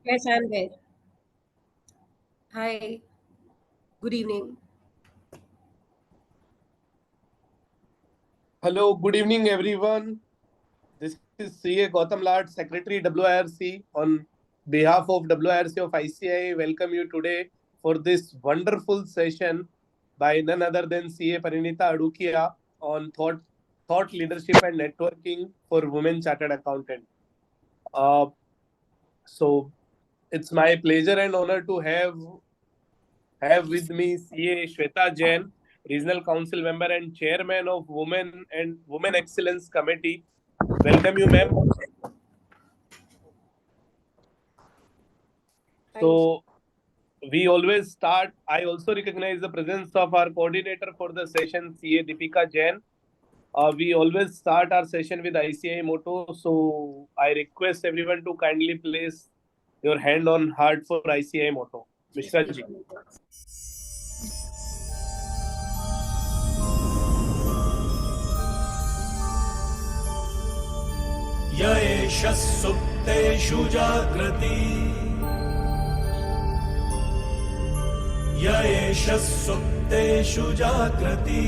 Yes, I'm there. Hi, good evening. Hello, good evening, everyone. This is CA Gautam Lad, Secretary WIRC. On behalf of WIRC of ICI, welcome you today for this wonderful session by none other than CA Parinita Adukia on thought leadership and networking for women chartered accountant. Uh, so it's my pleasure and honor to have with me CA Shweta Jain, Regional Council Member and Chairman of Women Excellence Committee. Welcome you, ma'am. Thank you. So we always start. I also recognize the presence of our coordinator for the session, CA Deepika Jain. We always start our session with ICI motto. So I request everyone to kindly place your hand on heart for ICI motto. Mishra ji. य एष सुप्तेषु जाग्रति य एष सुप्तेषु जाग्रति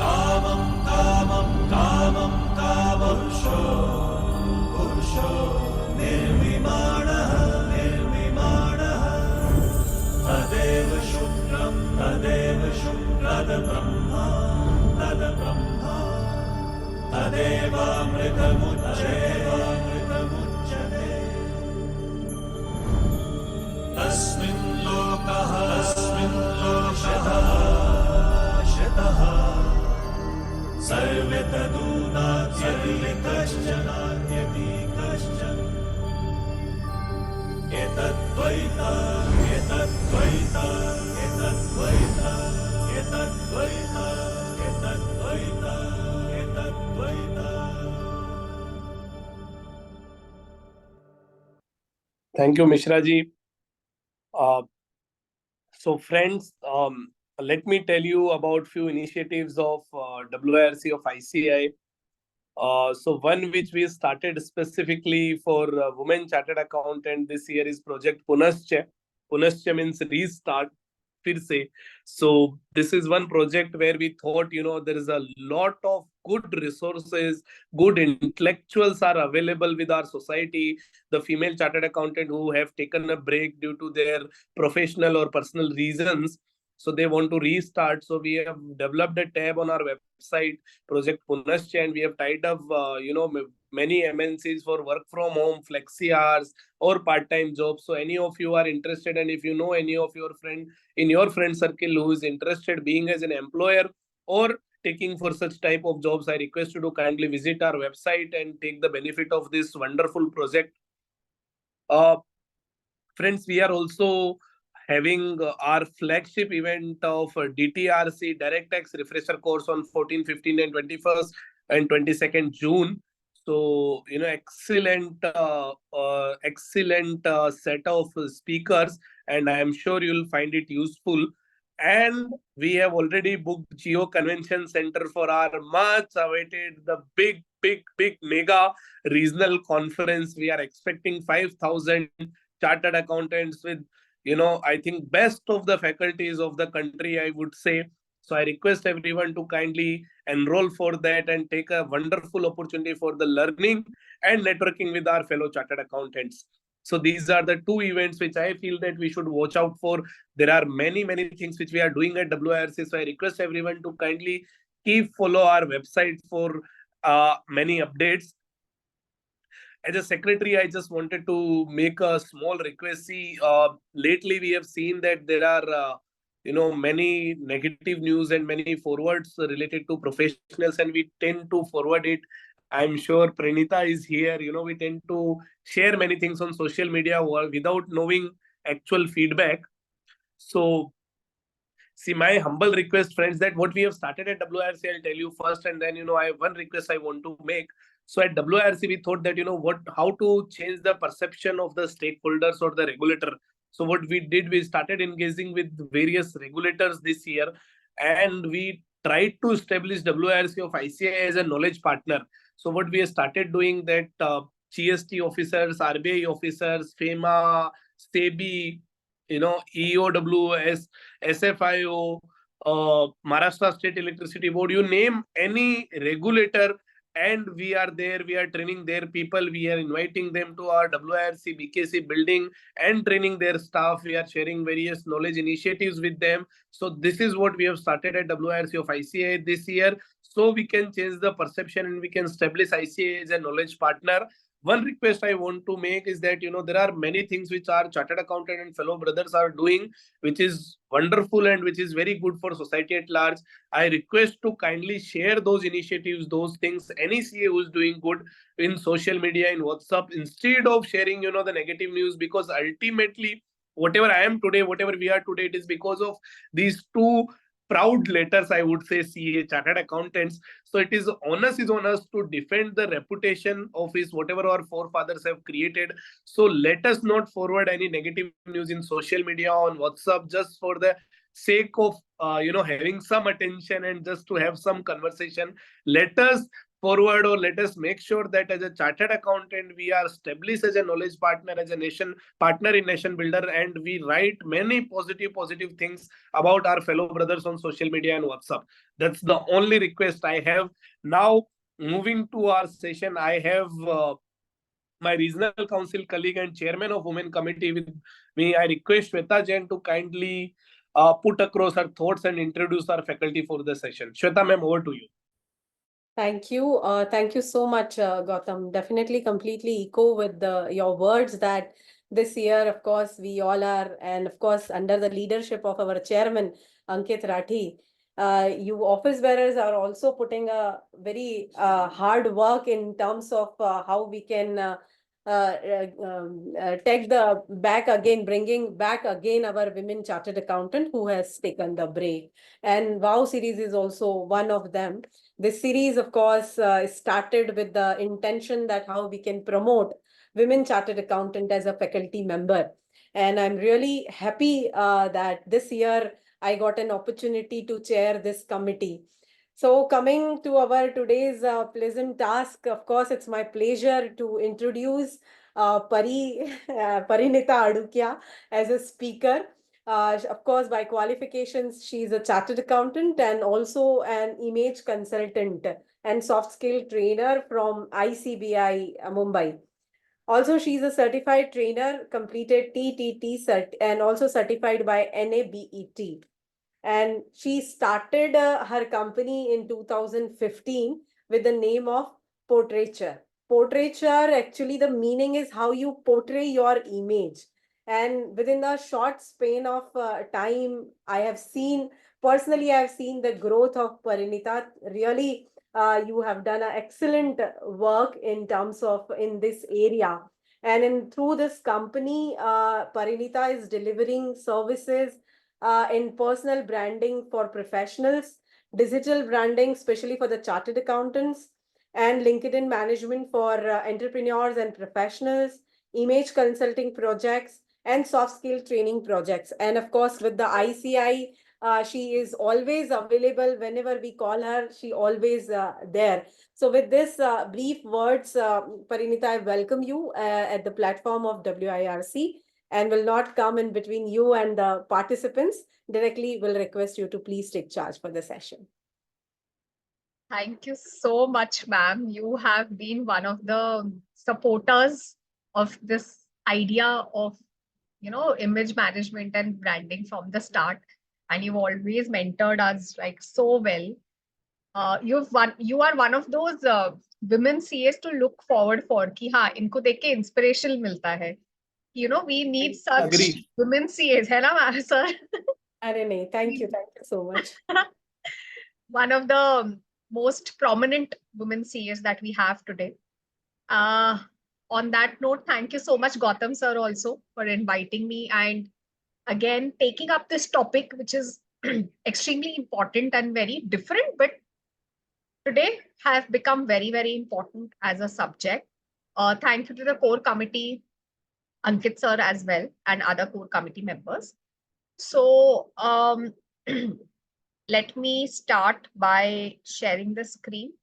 कामं कामं कामं कामपुरुषो पुरुषो निर्विमाणः निर्विमाणः तदेव शुक्रं तद्ब्रह्मा तद्ब्रह्मा तदेवामृतमुच्यते तस्मिन् लोकः शतः सर्वे तदूनात्यपि कश्चन एतद्वैता एतद्वैता एतद्वैता एतद्वैता एतद्वैता एतद्वैता. Thank you, Mishra ji. Uh, so, friends, let me tell you about few initiatives of WIRC of ICI. So one which we started specifically for women chartered accountant this year is Project Punascha. Punascha means restart, फिर से. So this is one project where we thought, there is a lot of good resources, good intellectuals are available with our society. The female chartered accountant who have taken a break due to their professional or personal reasons. So they want to restart. So we have developed a tab on our website, Project Punascha, and we have tied up, many MNCs for work from home, flexi hours, or part-time jobs. So any of you are interested, and if you know any of your friend in your friend circle who is interested being as an employer or taking for such type of jobs, I request you to kindly visit our website and take the benefit of this wonderful project. Uh, Friends, we are also having our flagship event of DTRC Direct Tax Refresher course on 14, 15, and 21st and 22nd June. So, excellent set of speakers, and I am sure you'll find it useful. And we have already booked Geo Convention Center for our much awaited, the big mega regional conference. We are expecting 5,000 chartered accountants with, I think best of the faculties of the country, I would say. So I request everyone to kindly enroll for that and take a wonderful opportunity for the learning and networking with our fellow chartered accountants. So these are the two events which I feel that we should watch out for. There are many things which we are doing at WIRC. So I request everyone to kindly keep follow our website for many updates. As a secretary, I just wanted to make a small request. See, lately we have seen that there are, many negative news and many forwards related to professionals, and we tend to forward it. I'm sure Pranita is here. We tend to share many things on social media without knowing actual feedback. So, see, my humble request, friends, that what we have started at WIRC, I'll tell you first, and then, I have one request I want to make. So at WIRC, we thought that, how to change the perception of the stakeholders or the regulator. So what we did, we started engaging with various regulators this year, and we tried to establish WIRC of ICI as a knowledge partner. So what we have started doing that GST officers, RBI officers, FEMA, SEBI, EOWS, SFIO, Maharashtra State Electricity Board, you name any regulator, and we are there, we are training their people, we are inviting them to our WIRC BKC building and training their staff. We are sharing various knowledge initiatives with them. So this is what we have started at WIRC of ICAI this year. So we can change the perception and we can establish ICAI as a knowledge partner. One request I want to make is that, there are many things which our chartered accountant and fellow brothers are doing, which is wonderful and which is very good for society at large. I request to kindly share those initiatives, those things, any CA who is doing good in social media, in WhatsApp, instead of sharing, the negative news, because ultimately, whatever I am today, whatever we are today, it is because of these two proud letters, I would say, CA, chartered accountants. So it is on us to defend the reputation of his whatever our forefathers have created. So let us not forward any negative news in social media, on WhatsApp, just for the sake of having some attention and just to have some conversation. Let us forward, or let us make sure that as a chartered accountant we are established as a knowledge partner, as a nation partner in nation builder, and we write many positive things about our fellow brothers on social media and WhatsApp. That's the only request I have. Now, moving to our session, I have my regional council colleague and chairman of women committee with me. I request Shweta Jain to kindly put across her thoughts and introduce our faculty for the session. Shweta ma'am, over to you. Thank you. Thank you so much, Gautam. Definitely completely echo with your words that this year, of course, we all are, and of course, under the leadership of our chairman, Ankit Rathi, you office bearers are also putting a very hard work in terms of how we can take the back again, bringing back again our women chartered accountant who has taken the break. And WOW series is also one of them. This series, of course, started with the intention that how we can promote women chartered accountant as a faculty member. And I'm really happy that this year I got an opportunity to chair this committee. So coming to our today's pleasant task, of course, it's my pleasure to introduce Parinita Adukia as a speaker. Of course, by qualifications, she's a chartered accountant and also an image consultant and soft skill trainer from ICBI Mumbai. Also, she's a certified trainer, completed TTT cert, and also certified by NABET. And she started her company in 2015 with the name of Portraiture. Portraiture, actually, the meaning is how you portray your image. And within a short span of time, personally, I have seen the growth of Parinita. Really, you have done an excellent work in terms of in this area. And through this company, Parinita is delivering services in personal branding for professionals, digital branding, especially for the chartered accountants, and LinkedIn management for entrepreneurs and professionals, image consulting projects, and soft skill training projects. And of course, with the ICI, she is always available whenever we call her. She always there. So with this brief words, Parinita, I welcome you at the platform of WIRC and will not come in between you and the participants. Directly will request you to please take charge for the session. Thank you so much, ma'am. You have been one of the supporters of this idea of, image management and branding from the start. And you've always mentored us like so well. You are one of those women CAs to look forward for कि हाँ इनको देख के inspiration मिलता है. We need such Agree. women CAs, है ना ma'am, sir? Arey nahi, thank you so much. One of the most prominent women CAs that we have today. On that note, thank you so much, Gautam sir, also for inviting me and again taking up this topic, which is extremely important and very different, but today have become very, very important as a subject. Thank you to the core committee, Ankit sir as well, and other core committee members. So let me start by sharing the screen.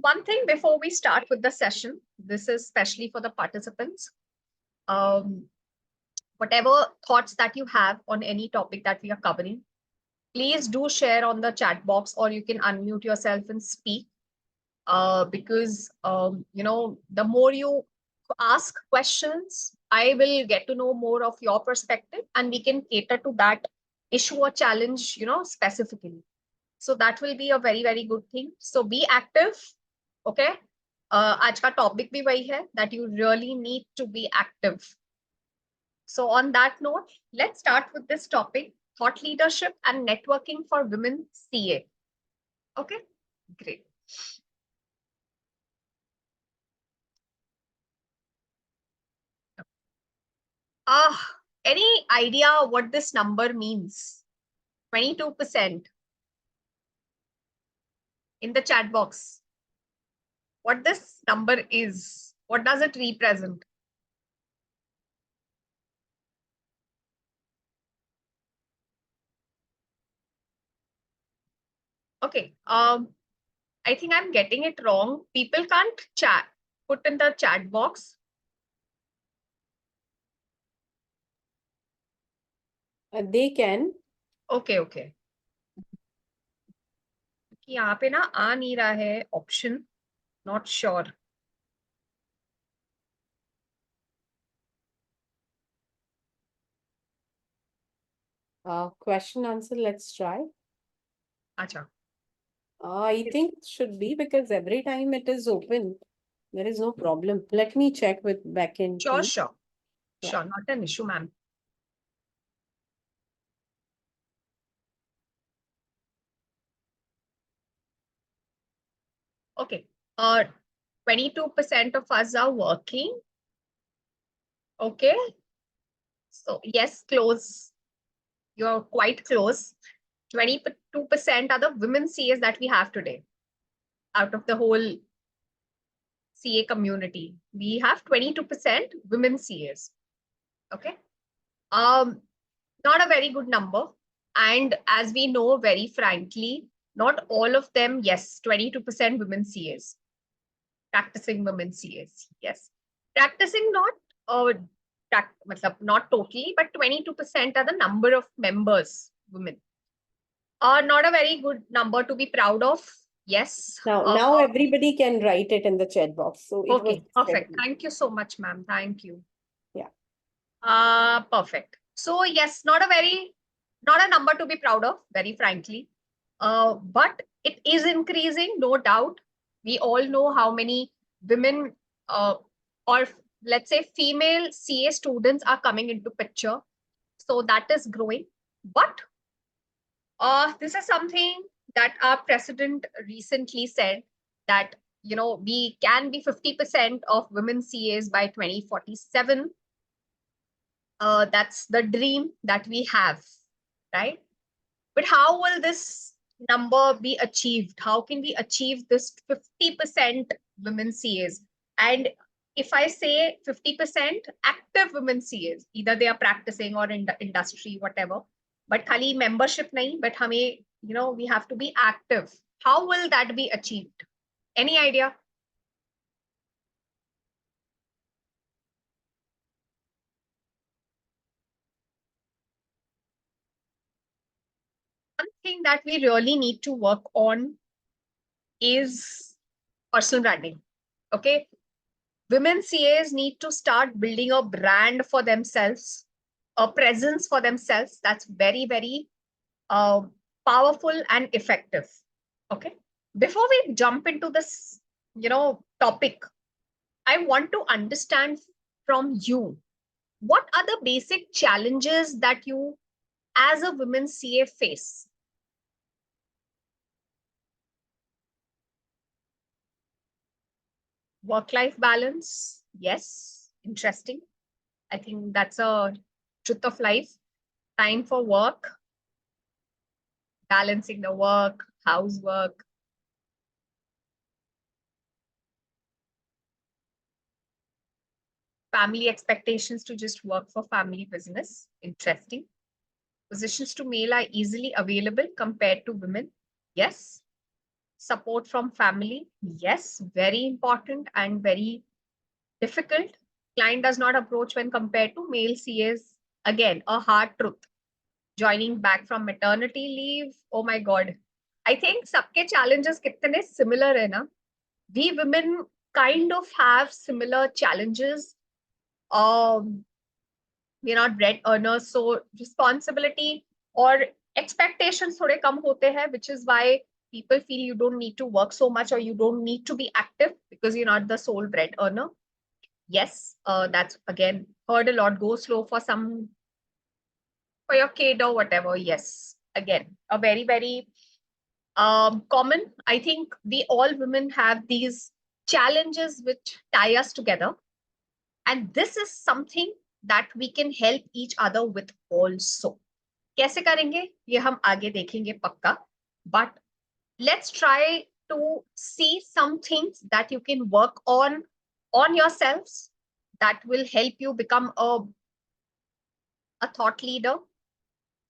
One thing before we start with the session, this is especially for the participants. Whatever thoughts that you have on any topic that we are covering, please do share on the chat box, or you can unmute yourself and speak. Because the more you ask questions, I will get to know more of your perspective, and we can cater to that issue or challenge, specifically. So that will be a very, very good thing. So be active. Okay. आज का topic भी वही है that you really need to be active. So on that note, let's start with this topic: thought leadership and networking for women CA. Okay, great. Any idea what this number means? 22% in the chat box. What this number is? What does it represent? Okay. I think I'm getting it wrong. People can't chat. Put in the chat box. They can. Okay, okay. यहाँ पे ना आ नहीं रहा है option. Not sure. Question answer, let's try. Acha. I think it should be, because every time it is open, there is no problem. Let me check with backend Sure, team. sure. Yeah. Sure, not an issue, ma'am. Okay. 22% of us are working. Okay. So yes, close. You're quite close. 22% are the women CAs that we have today. Out of the whole CA community, we have 22% women CAs. Okay. Not a very good number. And as we know, very frankly, not all of them, yes, 22% women CAs. Practicing women CAs, yes. Practicing not totally, but 22% are the number of members, women. Not a very good number to be proud of. Yes. Now everybody can write it in the chat box. So it was Okay, perfect. ready. Thank you so much, ma'am. Thank you. Yeah. Perfect. So yes, not a number to be proud of, very frankly. But it is increasing, no doubt. We all know how many women or let's say female CA students are coming into picture. So that is growing. But this is something that our president recently said, that we can be 50% of women CAs by 2047. That's the dream that we have, right? But how will this number be achieved? How can we achieve this 50% women CAs? And if I say 50% active women CAs, either they are practicing or in the industry, whatever, but khali membership nahi, but hame, we have to be active. How will that be achieved? Any idea? One thing that we really need to work on is personal branding. Okay. Women CAs need to start building a brand for themselves, a presence for themselves. That's very, very powerful and effective. Okay. Before we jump into this, topic, I want to understand from you, what are the basic challenges that you as a women CA face? Work-life balance, yes, interesting. I think that's a truth of life. Time for work, balancing the work, housework. Family expectations to just work for family business, interesting. Positions to male are easily available compared to women, yes. support from family. Yes, very important and very difficult. Client does not approach when compared to male CAs. Again, a hard truth. Joining back from maternity leave. Oh my God. I think सबके challenges कितने similar है ना. We women kind of have similar challenges. We're not bread earners, so responsibility or expectations थोड़े कम होते हैं, which is why people feel you don't need to work so much or you don't need to be active because you're not the sole bread earner. Yes, that's again heard a lot. Go slow for your kid or whatever. Yes, again, a very, very common. I think we all women have these challenges which tie us together. And this is something that we can help each other with also. कैसे करेंगे ये हम आगे देखेंगे पक्का. But let's try to see some things that you can work on yourselves that will help you become a thought leader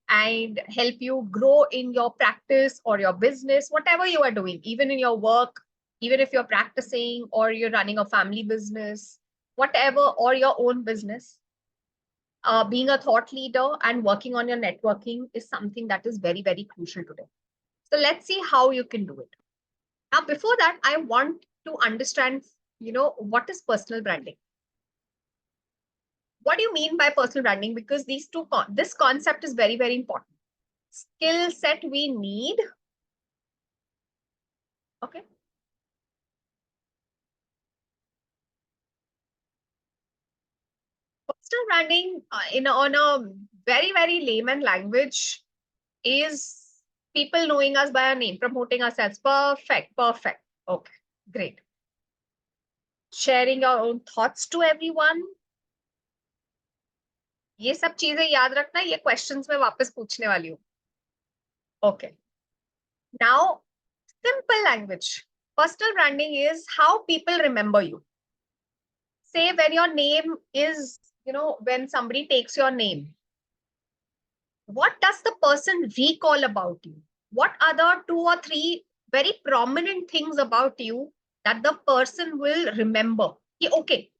and help you grow in your practice or your business, whatever you are doing, even in your work, even if you're practicing or you're running a family business, whatever, or your own business. Being a thought leader and working on your networking is something that is very, very crucial today. So let's see how you can do it. Now, before that, I want to understand, what is personal branding? What do you mean by personal branding? Because this concept is very, very important. Skill set we need. Okay. Personal branding on a very, very layman language is people knowing us by our name, promoting ourselves. Perfect. Okay, great. Sharing your own thoughts to everyone. ये सब चीजें याद रखना, ये questions में वापस पूछने वाली हूँ. Okay. Now, simple language. Personal branding is how people remember you. Say when your name is, when somebody takes your name, what does the person recall about you? What are the 2 or 3 very prominent things about you that the person will remember? Okay,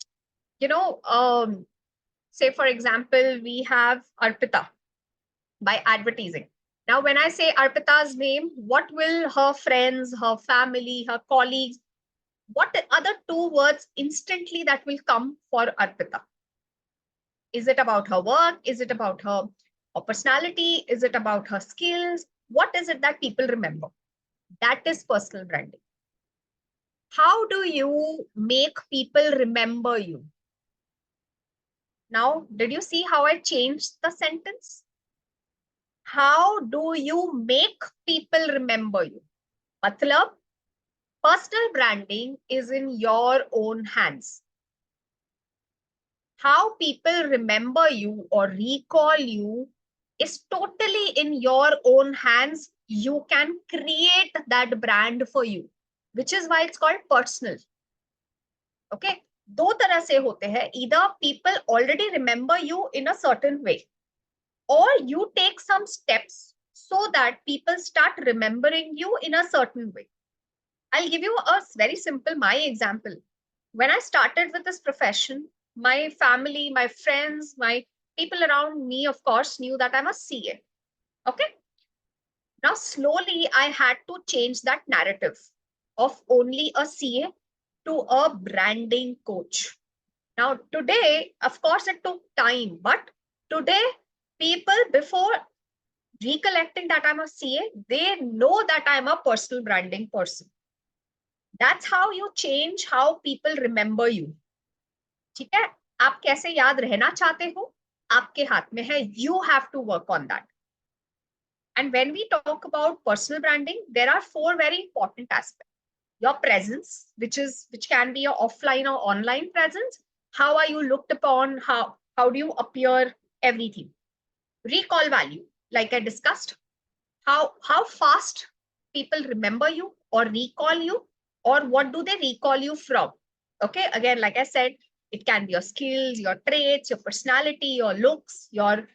say for example, we have Arpita by advertising. Now, when I say Arpita's name, what will her friends, her family, her colleagues, what other 2 words instantly that will come for Arpita? Is it about her work? Is it about her personality? Is it about her skills? What is it that people remember? That is personal branding. How do you make people remember you? Now, did you see how I changed the sentence? How do you make people remember you? Matlab, personal branding is in your own hands. How people remember you or recall you is totally in your own hands. You can create that brand for you, which is why it's called personal. Okay, दो तरह से होते हैं. Either people already remember you in a certain way, or you take some steps so that people start remembering you in a certain way. I'll give you a very simple, my example. When I started with this profession, my family, my friends, my people around me, of course, knew that I'm a CA. Okay. Now, slowly, I had to change that narrative of only a CA to a branding coach. Now, today, of course, it took time, but today, people, before recollecting that I'm a CA, they know that I'm a personal branding person. That's how you change how people remember you. ठीक है, आप कैसे याद रहना चाहते हो, आपके हाथ में है. You have to work on that. And when we talk about personal branding, there are 4 very important aspects. Your presence, which can be your offline or online presence. How are you looked upon? How do you appear? Everything. Recall value, like I discussed. How fast people remember you or recall you, or what do they recall you from? Okay, again, like I said, it can be your skills, your traits, your personality, your looks, your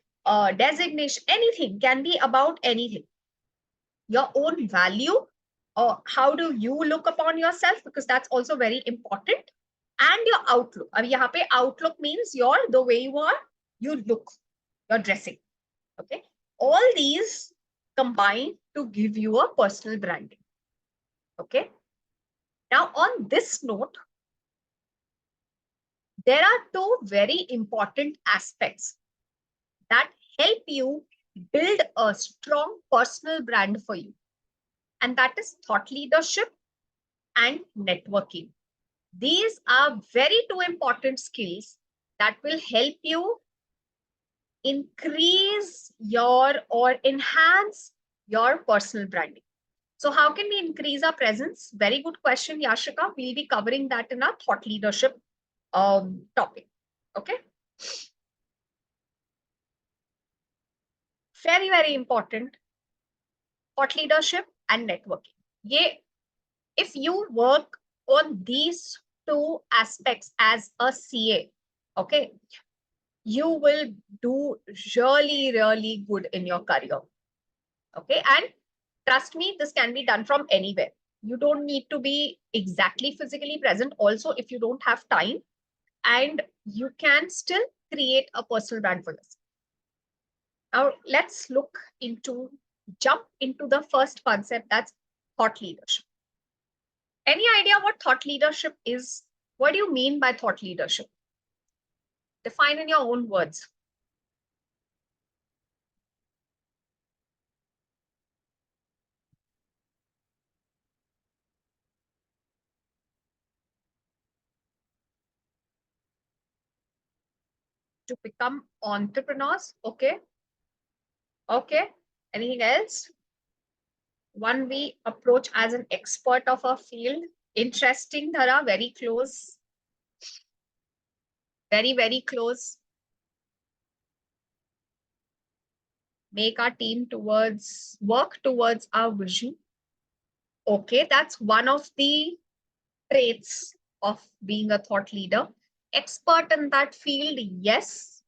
designation, anything can be about anything. Your own value, Or how do you look upon yourself? Because that's also very important. And your outlook. अब यहाँ पे outlook means the way you look, your dressing. Okay. All these combine to give you a personal branding. Okay. Now, on this note, there are two very important aspects that help you build a strong personal brand for you. And that is thought leadership and networking. These are very two important skills that will help you increase or enhance your personal branding. So how can we increase our presence? Very good question, Yashika. We'll be covering that in our thought leadership topic. Okay. Very, very important. Thought leadership and networking. If you work on these two aspects as a CA, okay, you will do really, really good in your career. Okay. And trust me, this can be done from anywhere. You don't need to be exactly physically present. Also, if you don't have time, and you can still create a personal brand for yourself. Now, let's jump into the first concept, that's thought leadership. Any idea what thought leadership is? What do you mean by thought leadership? Define in your own words. To become entrepreneurs. Okay. Okay. Anything else? One we approach as an expert of our field. Interesting, Dhara. Very close. Very, very close. Make our team work towards our vision. Okay, that's one of the traits of being a thought leader. Expert in that field, yes.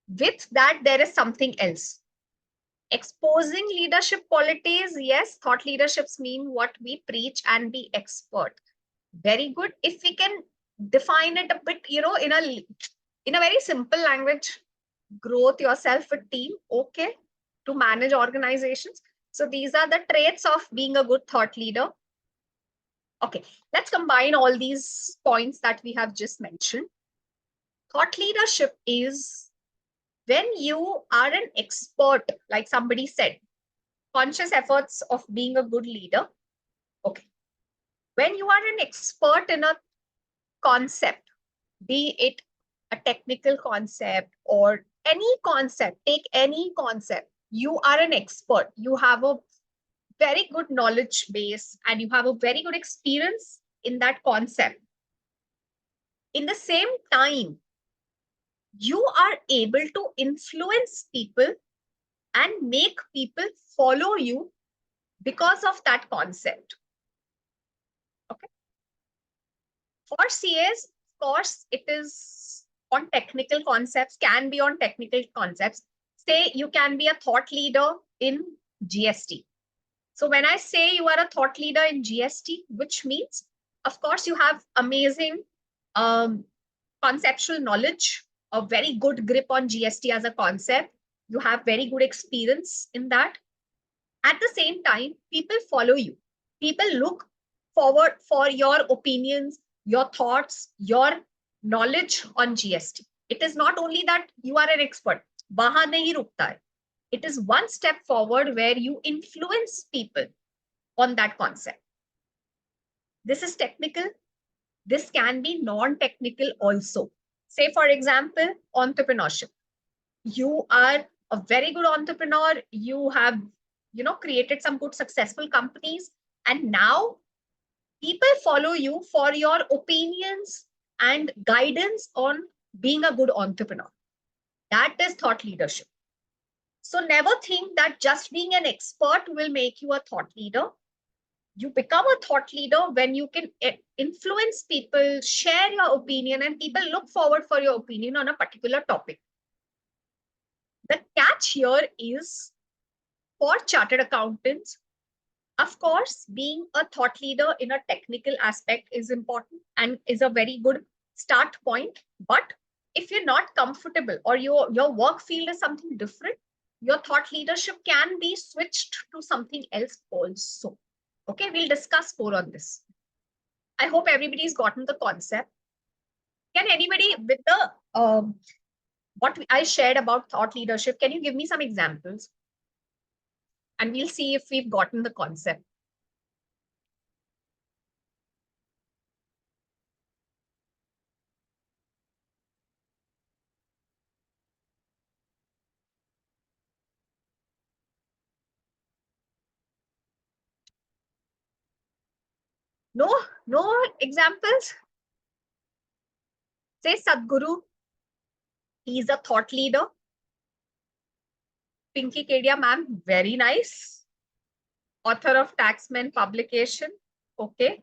With that, there is something else. Exposing leadership qualities, yes. Thought leaderships mean what we preach and be expert. Very good. If we can define it a bit, in a very simple language, growth yourself with team, okay, to manage organizations. So these are the traits of being a good thought leader. Okay, let's combine all these points that we have just mentioned. Thought leadership is when you are an expert, like somebody said, conscious efforts of being a good leader. Okay. When you are an expert in a concept, be it a technical concept or any concept, take any concept, you are an expert. You have a very good knowledge base and you have a very good experience in that concept. In the same time, you are able to influence people and make people follow you because of that concept. Okay. For CAs, of course, it is on technical concepts, can be on technical concepts. Say you can be a thought leader in GST. So when I say you are a thought leader in GST, which means, of course, you have amazing conceptual knowledge, a very good grip on GST as a concept. You have very good experience in that. At the same time, people follow you. People look forward for your opinions, your thoughts, your knowledge on GST. It is not only that you are an expert. Wahan nahi rukta hai. It is one step forward where you influence people on that concept. This is technical. This can be non-technical also. Say, for example, entrepreneurship. You are a very good entrepreneur. You have, created some good successful companies. And now people follow you for your opinions and guidance on being a good entrepreneur. That is thought leadership. So never think that just being an expert will make you a thought leader. You become a thought leader when you can influence people, share your opinion, and people look forward for your opinion on a particular topic. The catch here is for chartered accountants, Of course, being a thought leader in a technical aspect is important and is a very good start point. But if you're not comfortable or your work field is something different, your thought leadership can be switched to something else also. Okay, we'll discuss more on this. I hope everybody's gotten the concept. Can anybody, with the what I shared about thought leadership, can you give me some examples? And we'll see if we've gotten the concept. No, no examples? Say Sadhguru, he's a thought leader. Pinky Kedia ma'am, very nice. Author of Taxman publication. Okay.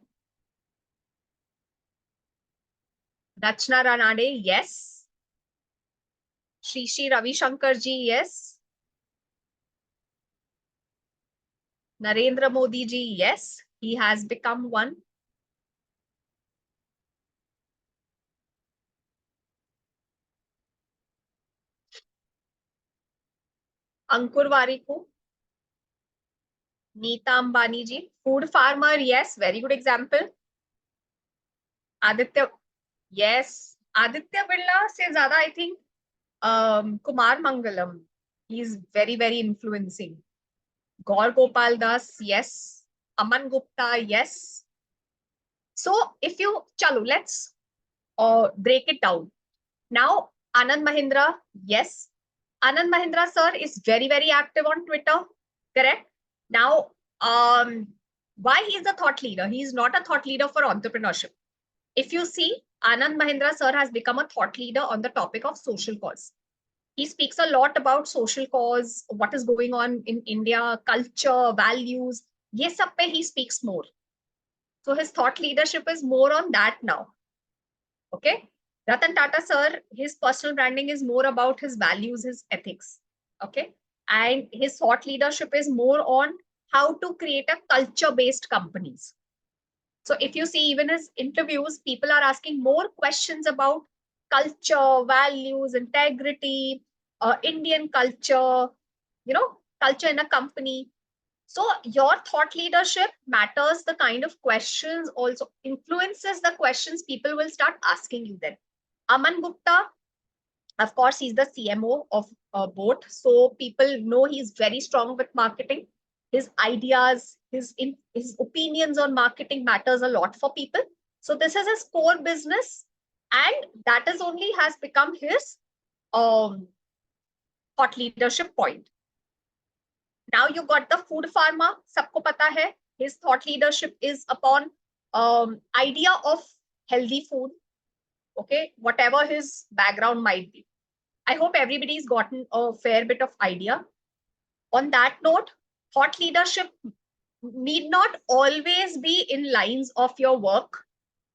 Rachna Ranade, yes. Shri Shri Ravi Shankar ji, yes. Narendra Modi ji, yes. He has become one. Ankur Warikoo. Neeta Ambani ji. Food farmer, yes. Very good example. Aditya, yes. Aditya Birla se zyada, I think, Kumar Mangalam. He's very, very influencing. Gaur Gopal Das, yes. Aman Gupta, yes. So if you, chalo, let's break it down. Now, Anand Mahindra, yes. Anand Mahindra sir is very, very active on Twitter, correct? Now, why he is a thought leader? He is not a thought leader for entrepreneurship. If you see, Anand Mahindra sir has become a thought leader on the topic of social cause. He speaks a lot about social cause, what is going on in India, culture, values. Ye sab pe he speaks more. So his thought leadership is more on that now. Okay. Ratan Tata sir, his personal branding is more about his values, his ethics. Okay. And his thought leadership is more on how to create a culture-based companies. So if you see even his interviews, people are asking more questions about culture, values, integrity, Indian culture, culture in a company. So your thought leadership matters. The kind of questions also influences the questions people will start asking you then. Aman Gupta, of course, he's the CMO of both. So people know he's very strong with marketing. His ideas, his opinions on marketing matters a lot for people. So this is his core business. And that is only has become his thought leadership point. Now you got the food farmer, sabko pata hai. His thought leadership is upon idea of healthy food. Okay, whatever his background might be. I hope everybody's gotten a fair bit of idea. On that note, thought leadership need not always be in lines of your work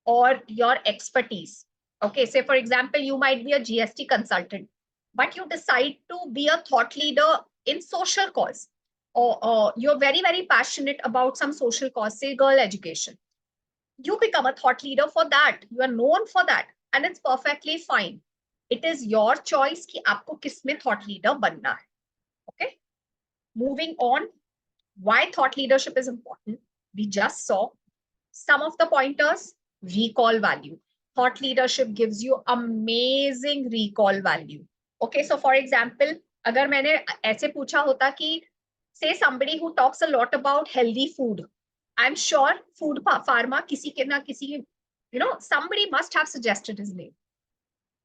or your expertise. Okay, say for example, you might be a GST consultant, but you decide to be a thought leader in social cause, or you're very, very passionate about some social cause, say girl education. You become a thought leader for that. You are known for that, and it's perfectly fine. It is your choice कि आपको किसमें thought leader बनना है. Okay. Moving on, why thought leadership is important. We just saw some of the pointers. Recall value. Thought leadership gives you amazing recall value. Okay, so for example, अगर मैंने ऐसे पूछा होता कि say somebody who talks a lot about healthy food, I'm sure food pharma किसी के ना किसी, somebody must have suggested his name.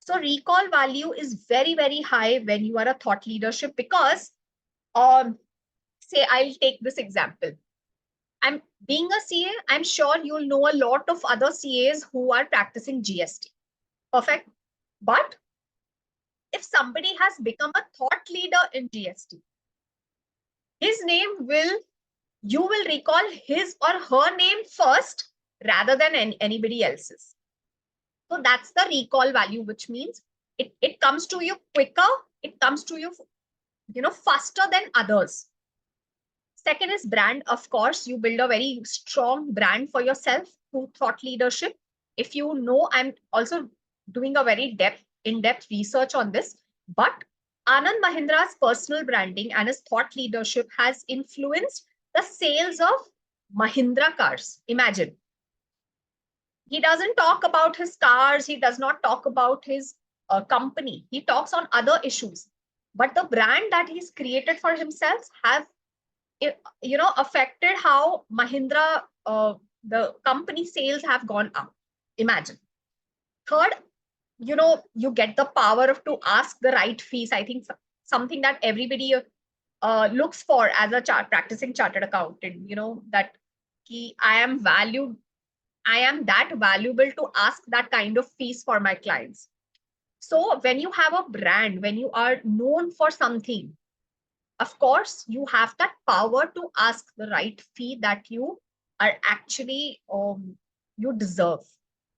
So recall value is very, very high when you are a thought leadership because, say I'll take this example. I'm being a CA, I'm sure you'll know a lot of other CAs who are practicing GST. Perfect. But if somebody has become a thought leader in GST, his name you will recall his or her name first rather than anybody else's. So that's the recall value, which means it comes to you quicker, it comes to you, faster than others. Second is brand. Of course, you build a very strong brand for yourself through thought leadership. If you know, I'm also doing a very in-depth research on this, but Anand Mahindra's personal branding and his thought leadership has influenced the sales of Mahindra cars. Imagine. He doesn't talk about his cars. He does not talk about his company. He talks on other issues. But the brand that he's created for himself have, affected how Mahindra, the company sales have gone up. Imagine. Third, you get the power of to ask the right fees. I think something that everybody looks for as a practicing chartered accountant, that I am valued. I am that valuable to ask that kind of fees for my clients. So when you have a brand, when you are known for something, of course, you have that power to ask the right fee that you are actually, you deserve,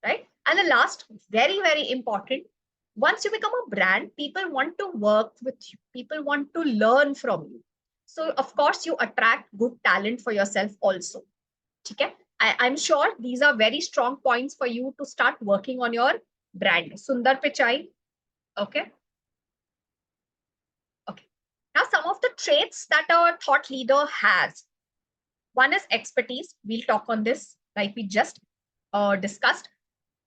right? And the last, very, very important, once you become a brand, people want to work with you. People want to learn from you. So of course, you attract good talent for yourself also. Okay? I'm sure these are very strong points for you to start working on your brand. Sundar Pichai. Okay. Okay. Now, some of the traits that a thought leader has. One is expertise. We'll talk on this like we just discussed.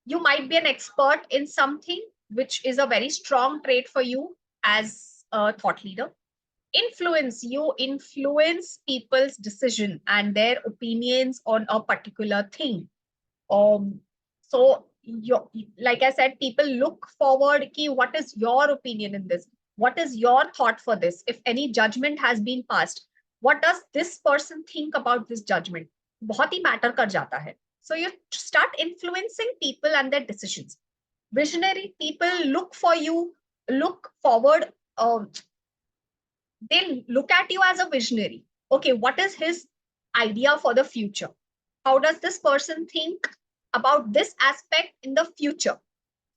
You might be an expert in something, which is a very strong trait for you as a thought leader. Influence. You influence people's decision and their opinions on a particular thing. So like I said, people look forward ki what is your opinion in this? What is your thought for this? If any judgment has been passed, what does this person think about this judgment? बहुत ही matter कर जाता है. So you start influencing people and their decisions. Visionary people look for you, look forward. They look at you as a visionary. Okay, what is his idea for the future? How does this person think about this aspect in the future?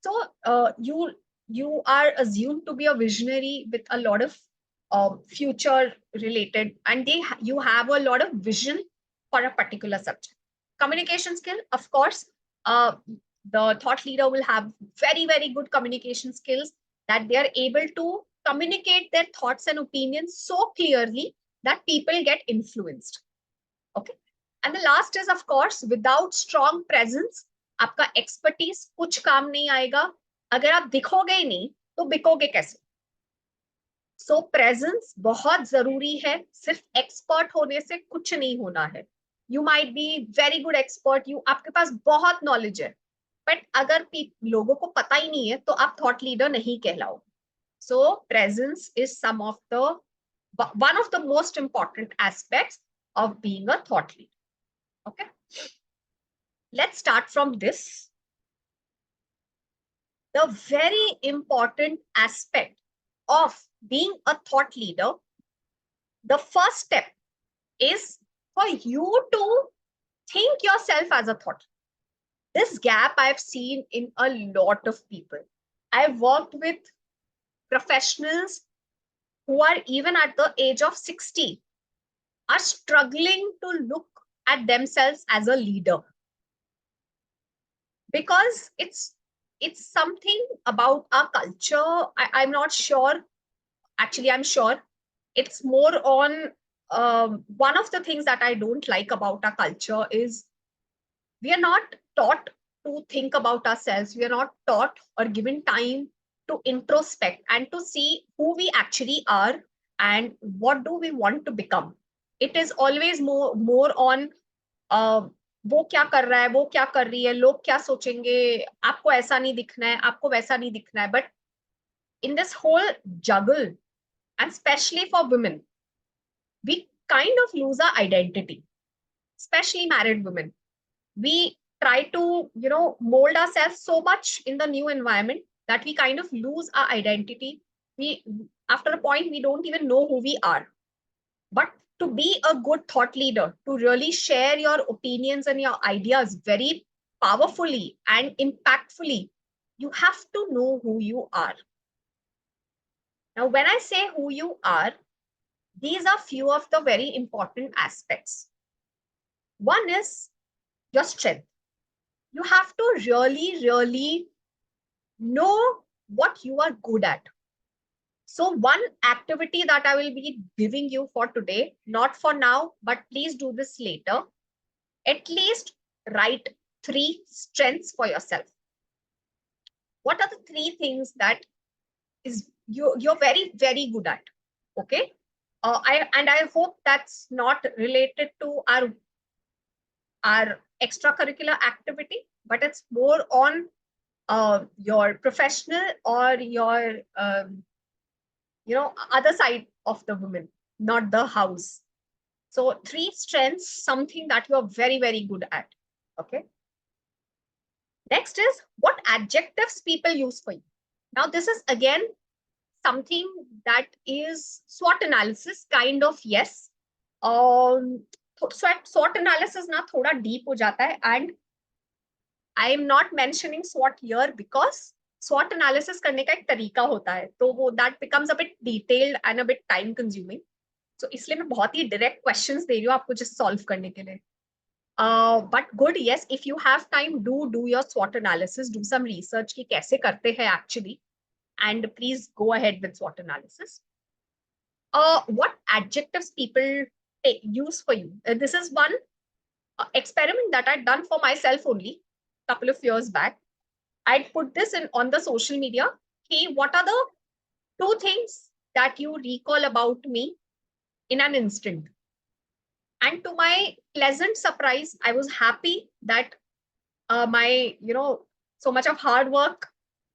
So you are assumed to be a visionary with a lot of future related, and you have a lot of vision for a particular subject. Communication skill, of course, the thought leader will have very, very good communication skills, that they are able to communicate their thoughts and opinions so clearly that people get influenced. Okay. And the last is, of course, without strong presence, आपका expertise कुछ काम नहीं आएगा. अगर आप दिखोगे ही नहीं, तो बिकोगे कैसे? So presence बहुत जरूरी है. सिर्फ expert होने से कुछ नहीं होना है. You might be very good expert. आपके पास बहुत knowledge है. But अगर लोगों को पता ही नहीं है, तो आप thought leader नहीं कहलाओगे. So presence is one of the most important aspects of being a thought leader. Okay. Let's start from this. The very important aspect of being a thought leader, the first step is for you to think yourself as a thought. This gap I've seen in a lot of people. I've worked with professionals who are even at the age of 60 are struggling to look at themselves as a leader, because it's something about our culture. I'm not sure. Actually, I'm sure it's more on one of the things that I don't like about our culture is we are not taught to think about ourselves. We are not taught or given time to introspect and to see who we actually are and what do we want to become. It is always more on वो क्या कर रहा है, वो क्या कर रही है, लोग क्या सोचेंगे, आपको ऐसा नहीं दिखना है, आपको वैसा नहीं दिखना है. But in this whole juggle, and especially for women, we kind of lose our identity, especially married women. We try to, mold ourselves so much in the new environment that we kind of lose our identity. After a point, we don't even know who we are. But to be a good thought leader, to really share your opinions and your ideas very powerfully and impactfully, you have to know who you are. Now, when I say who you are, these are few of the very important aspects. One is your strength. You have to really know what you are good at. So one activity that I will be giving you for today, not for now, but please do this later. At least write 3 strengths for yourself. What are the 3 things that is you're very good at? Okay. I hope that's not related to our extracurricular activity, but it's more on your professional or your other side of the woman, not the house. So 3 strengths, something that you're very good at. Okay. Next is what adjectives people use for you. Now this is again something that is SWOT analysis kind of. Yes, SWOT analysis ना थोड़ा deep हो जाता है, and I am not mentioning SWOT here because SWOT analysis करने का एक तरीका होता है, तो वो that becomes a bit detailed and a bit time consuming. So इसलिए मैं बहुत ही direct questions दे रही हूँ आपको just solve करने के लिए. But good, yes, if you have time, do your SWOT analysis, do some research कि कैसे करते हैं actually, and please go ahead with SWOT analysis. What adjectives people use for you? This is one experiment that I'd done for myself only a couple of years back. I'd put this on the social media. Hey, what are the 2 things that you recall about me in an instant? And to my pleasant surprise, I was happy that my, so much of hard work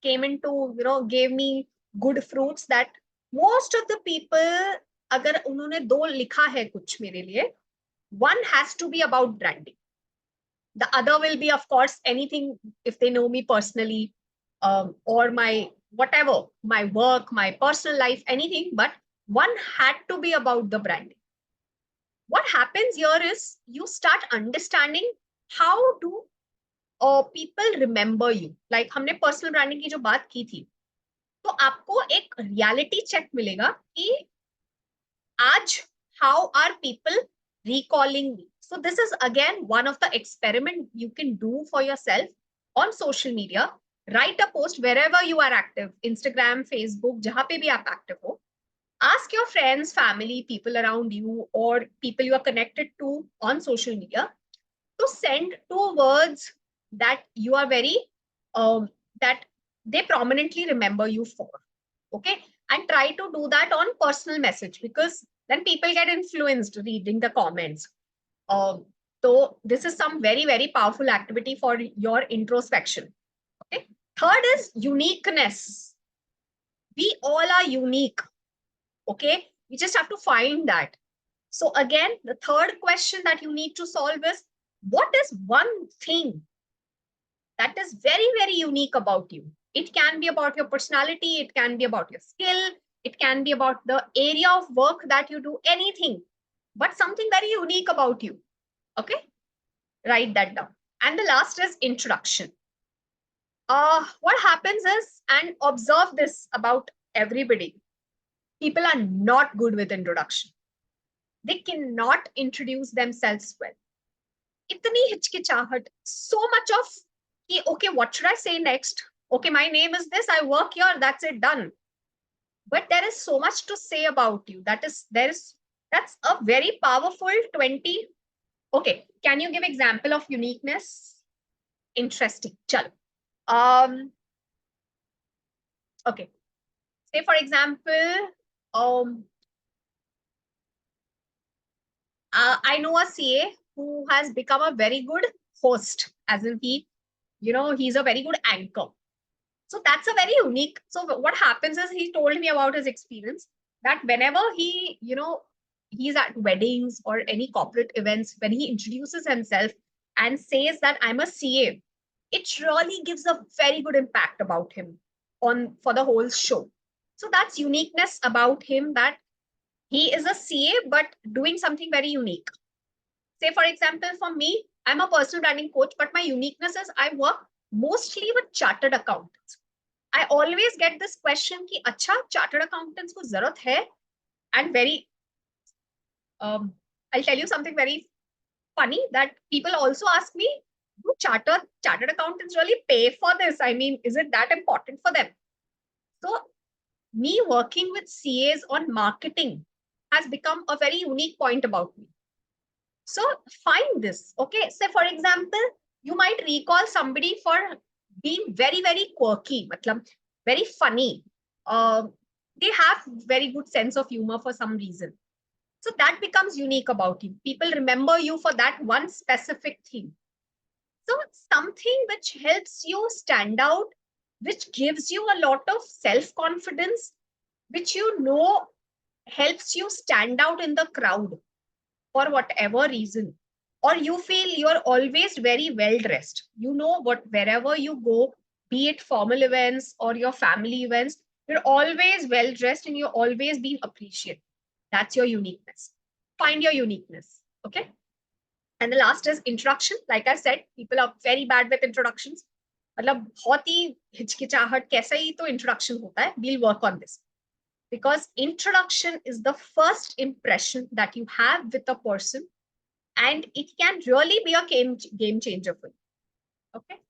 came into, gave me good fruits, that most of the people, अगर उन्होंने 2 लिखा है कुछ मेरे लिए, one has to be about branding. The other will be, of course, anything if they know me personally, or my whatever, my work, my personal life, anything, but one had to be about the branding. What happens here is you start understanding how do people remember you. Like हमने personal branding की जो बात की थी, तो आपको एक reality check मिलेगा कि आज how are people recalling me. So this is again one of the experiment you can do for yourself on social media. Write a post wherever you are active, Instagram, Facebook, जहाँ पे भी आप active हो. Ask your friends, family, people around you, or people you are connected to on social media to send 2 words that you are very, that they prominently remember you for. Okay. And try to do that on personal message, because then people get influenced reading the comments. So this is some very powerful activity for your introspection. Okay. Third is uniqueness. We all are unique. Okay. We just have to find that. So again, the third question that you need to solve is, what is one thing that is very unique about you? It can be about your personality, it can be about your skill, it can be about the area of work that you do, anything, but something very unique about you. Okay, write that down. And the last is introduction. What happens is, and observe this about everybody, people are not good with introduction. They cannot introduce themselves well. Itni hichkichahat, so much of, okay, what should I say next? Okay, my name is this, I work here, that's it, done. But there is so much to say about you. That's a very powerful 20. Okay, can you give example of uniqueness? Interesting. Chalo. Okay. Say for example, I know a CA who has become a very good host, as in he's a very good anchor. So that's a very unique. So what happens is, he told me about his experience that whenever he's at weddings or any corporate events, when he introduces himself and says that I'm a CA, it really gives a very good impact about him for the whole show. So that's uniqueness about him, that he is a CA, but doing something very unique. Say, for example, for me, I'm a personal branding coach, but my uniqueness is I work mostly with chartered accountants. I always get this question ki, acha, chartered accountants ko zarurat hai? And very I'll tell you something very funny that people also ask me, do chartered accountants really pay for this? I mean, is it that important for them? So me working with CAs on marketing has become a very unique point about me. So find this, okay? So for example, you might recall somebody for being very, very quirky, matlab, very funny. They have very good sense of humor for some reason. So that becomes unique about you. People remember you for that one specific thing. So something which helps you stand out, which gives you a lot of self-confidence, which you know helps you stand out in the crowd for whatever reason, or you feel you're always very well dressed. You know what, wherever you go, be it formal events or your family events, you're always well dressed and you're always being appreciated. That's your uniqueness. Find your uniqueness. Okay. And the last is introduction. Like I said, people are very bad with introductions. मतलब बहुत ही हिचकिचाहट कैसा ही तो introduction होता है. We'll work on this. Because introduction is the first impression that you have with a person, and it can really be a game changer for you. Okay.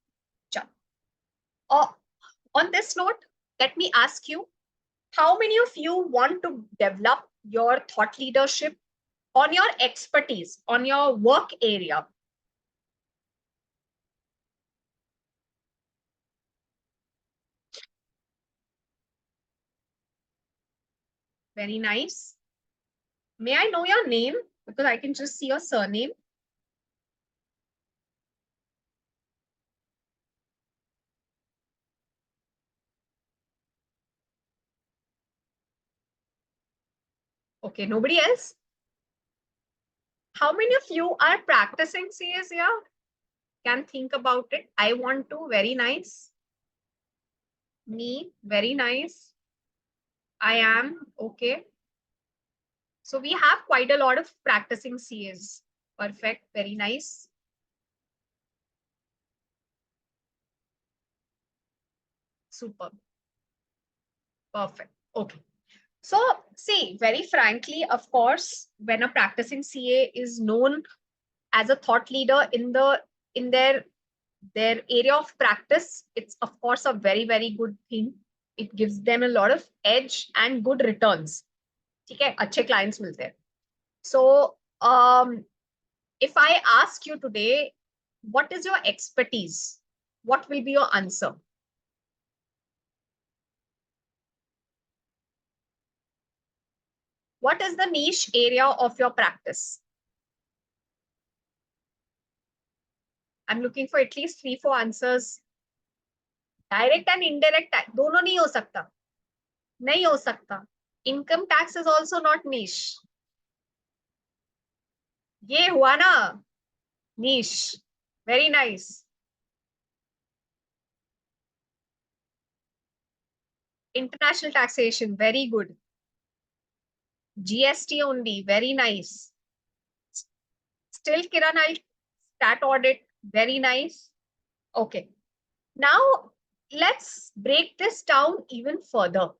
On this note, let me ask you, how many of you want to develop your thought leadership on your expertise, on your work area? Very nice. May I know your name? Because I can just see your surname. Okay, nobody else? How many of you are practicing CS here? Can think about it. I want to. Very nice. Me, very nice. I am. Okay. So we have quite a lot of practicing CAs. Perfect. Very nice. Super. Perfect. Okay. So see, very frankly, of course, when a practicing CA is known as a thought leader in their area of practice, it's of course a very, very good thing. It gives them a lot of edge and good returns. Okay, अच्छे clients मिलते हैं. So if I ask you today, what is your expertise? What will be your answer? What is the niche area of your practice? I'm looking for at least 3-4 answers. Direct and indirect tax, दोनों नहीं हो सकता. नहीं हो सकता. Income tax is also not niche. ये हुआ ना? Niche. Very nice. International taxation, very good. GST only, very nice. Still, Kiran, I'll stat audit, very nice. Okay. Now, let's break this down even further.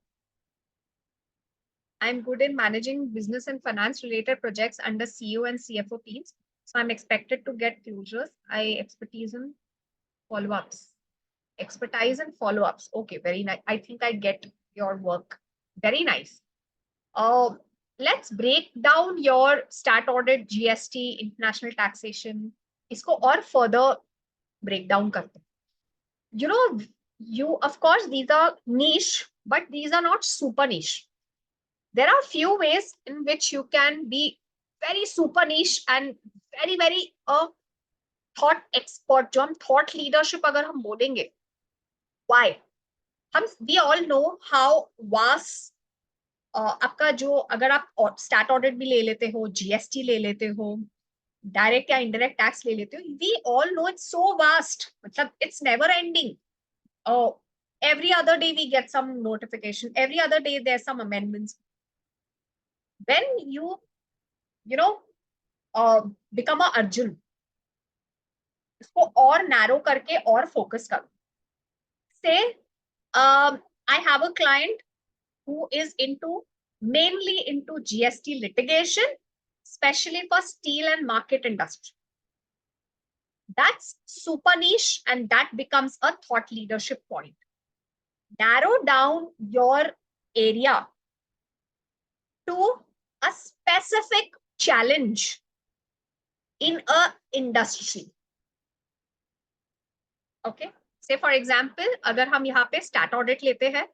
I'm good in managing business and finance related projects under CEO and CFO teams. So I'm expected to get closures. I expertise in follow-ups. Expertise and follow-ups. Okay, very nice. I think I get your work. Very nice. Let's break down your stat audit, GST, international taxation. Isko और further break down karte. You know, of course, these are niche, but these are not super niche. There are few ways in which you can be very super niche and very, very thought expert. जो हम thought leadership अगर हम बोलेंगे, why? We all know how vast आपका जो अगर आप stat audit भी ले लेते हो, जीएसटी ले लेते हो, डायरेक्ट या इनडायरेक्ट टैक्स ले लेते हो, we all know it's so vast. मतलब it's never ending. Every other day we get some notification. Every other day there's some amendments. When you become a Arjun, इसको और narrow करके और focus करो. Say, I have a client who is mainly into GST litigation, especially for steel and market industry. That's super niche, and that becomes a thought leadership point. Narrow down your area to a specific challenge in a industry. Okay, say for example, अगर हम यहाँ पे stat audit लेते हैं,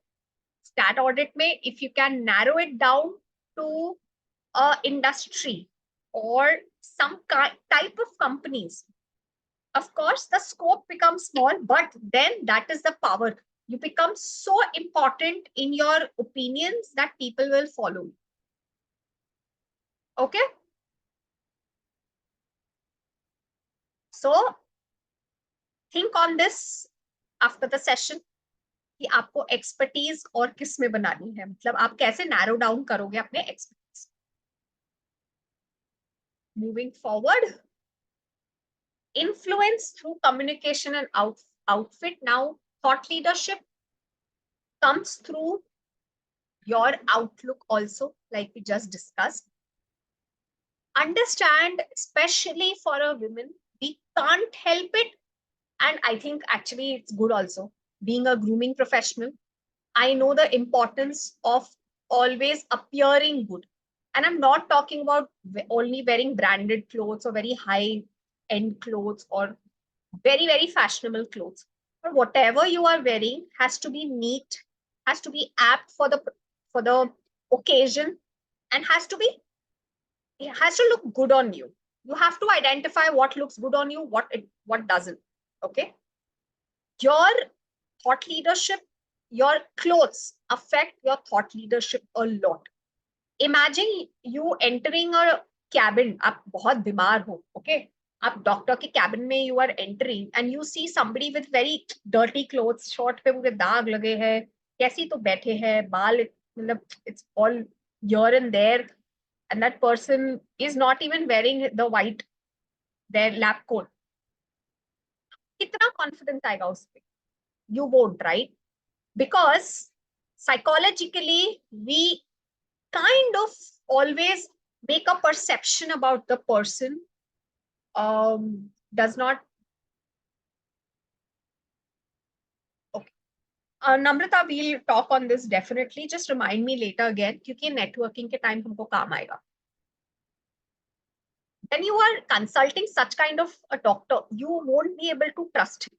stat audit में if you can narrow it down to a industry or some type of companies, of course the scope becomes small, but then that is the power. You become so important in your opinions that people will follow you. Okay, so think on this after the session कि आपको expertise और किस में बनानी है, मतलब आप कैसे नैरो डाउन करोगे अपने expertise. Moving forward, influence through communication and outfit. Now, thought leadership comes through your outlook also, like we just discussed. Understand, especially for a woman, we can't help it. And I think actually it's good also. Being a grooming professional, I know the importance of always appearing good. And I'm not talking about only wearing branded clothes or very high end clothes or very, very fashionable clothes. But whatever you are wearing has to be neat, has to be apt for the occasion, and it has to look good on you. You have to identify what looks good on you, what doesn't. Okay. Your thought leadership, your clothes affect your thought leadership a lot. Imagine you entering a cabin, आप बहुत बीमार हो, okay? आप doctor के cabin में you are entering and you see somebody with very dirty clothes, short पे पूरे दाग लगे हैं, कैसी तो बैठे हैं, बाल मतलब it's all here and there, and that person is not even wearing the white, their lab coat. कितना confidence आएगा उस पे? You won't, right? Because psychologically we kind of always make a perception about the person. Does not. Okay. Namrata, we'll talk on this definitely. Just remind me later again, क्योंकि networking के time हमको काम आएगा. When you are consulting such kind of a doctor, you won't be able to trust him.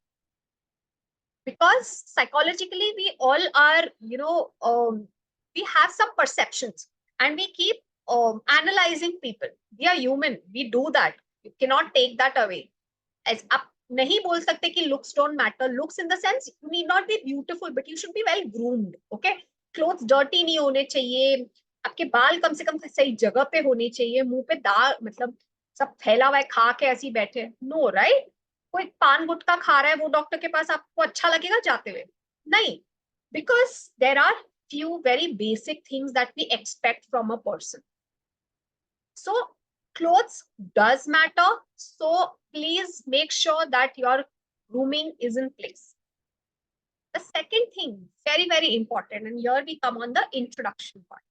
Because psychologically we all are, we have some perceptions and we keep analyzing people. We are human, we do that. You cannot take that away. As आप नहीं बोल सकते कि looks don't matter. Looks in the sense you need not be beautiful, but you should be well groomed. Okay, clothes dirty नहीं होने चाहिए, आपके बाल कम से कम सही जगह पे होने चाहिए, मुंह पे दाग मतलब सब फैला हुआ है, खा के ऐसे बैठे. No, right? कोई पान गुटखा खा रहा है वो डॉक्टर के पास, आपको अच्छा लगेगा जाते हुए? नहीं, because there are few very basic things that we expect from a person. So clothes does matter, so please make sure that your grooming is in place. The second thing, very, very important, and here we come on the introduction part.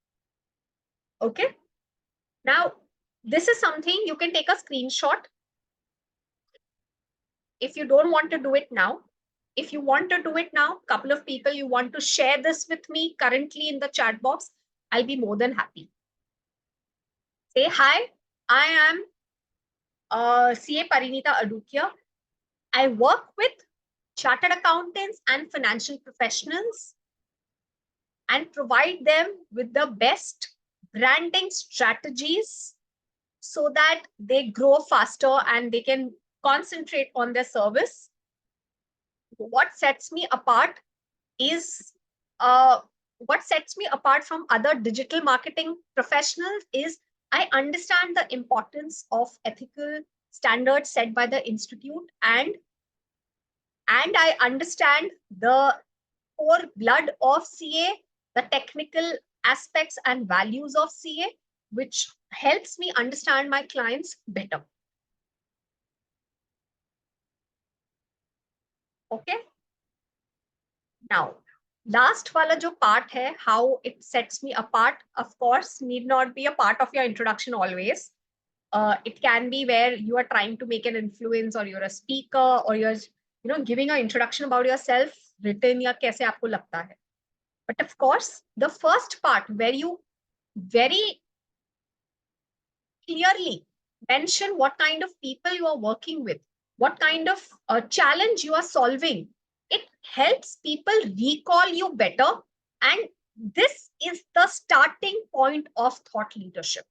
Okay, now this is something you can take a screenshot. If you don't want to do it now, if you want to do it now, couple of people you want to share this with me currently in the chat box, I'll be more than happy. Say hi, I am CA Parinita Adukia. I work with chartered accountants and financial professionals and provide them with the best branding strategies so that they grow faster and they can concentrate on their service. What sets me apart is what sets me apart from other digital marketing professionals is I understand the importance of ethical standards set by the institute, and I understand the core blood of CA, the technical aspects and values of CA, which helps me understand my clients better. Okay. Now, last wala jo part hai, how it sets me apart, of course, need not be a part of your introduction always. It can be where you are trying to make an influence, or you're a speaker, or you're giving an introduction about yourself, written या कैसे आपको लगता है. But of course, the first part where you very clearly mention what kind of people you are working with, what kind of challenge you are solving, it helps people recall you better. And this is the starting point of thought leadership.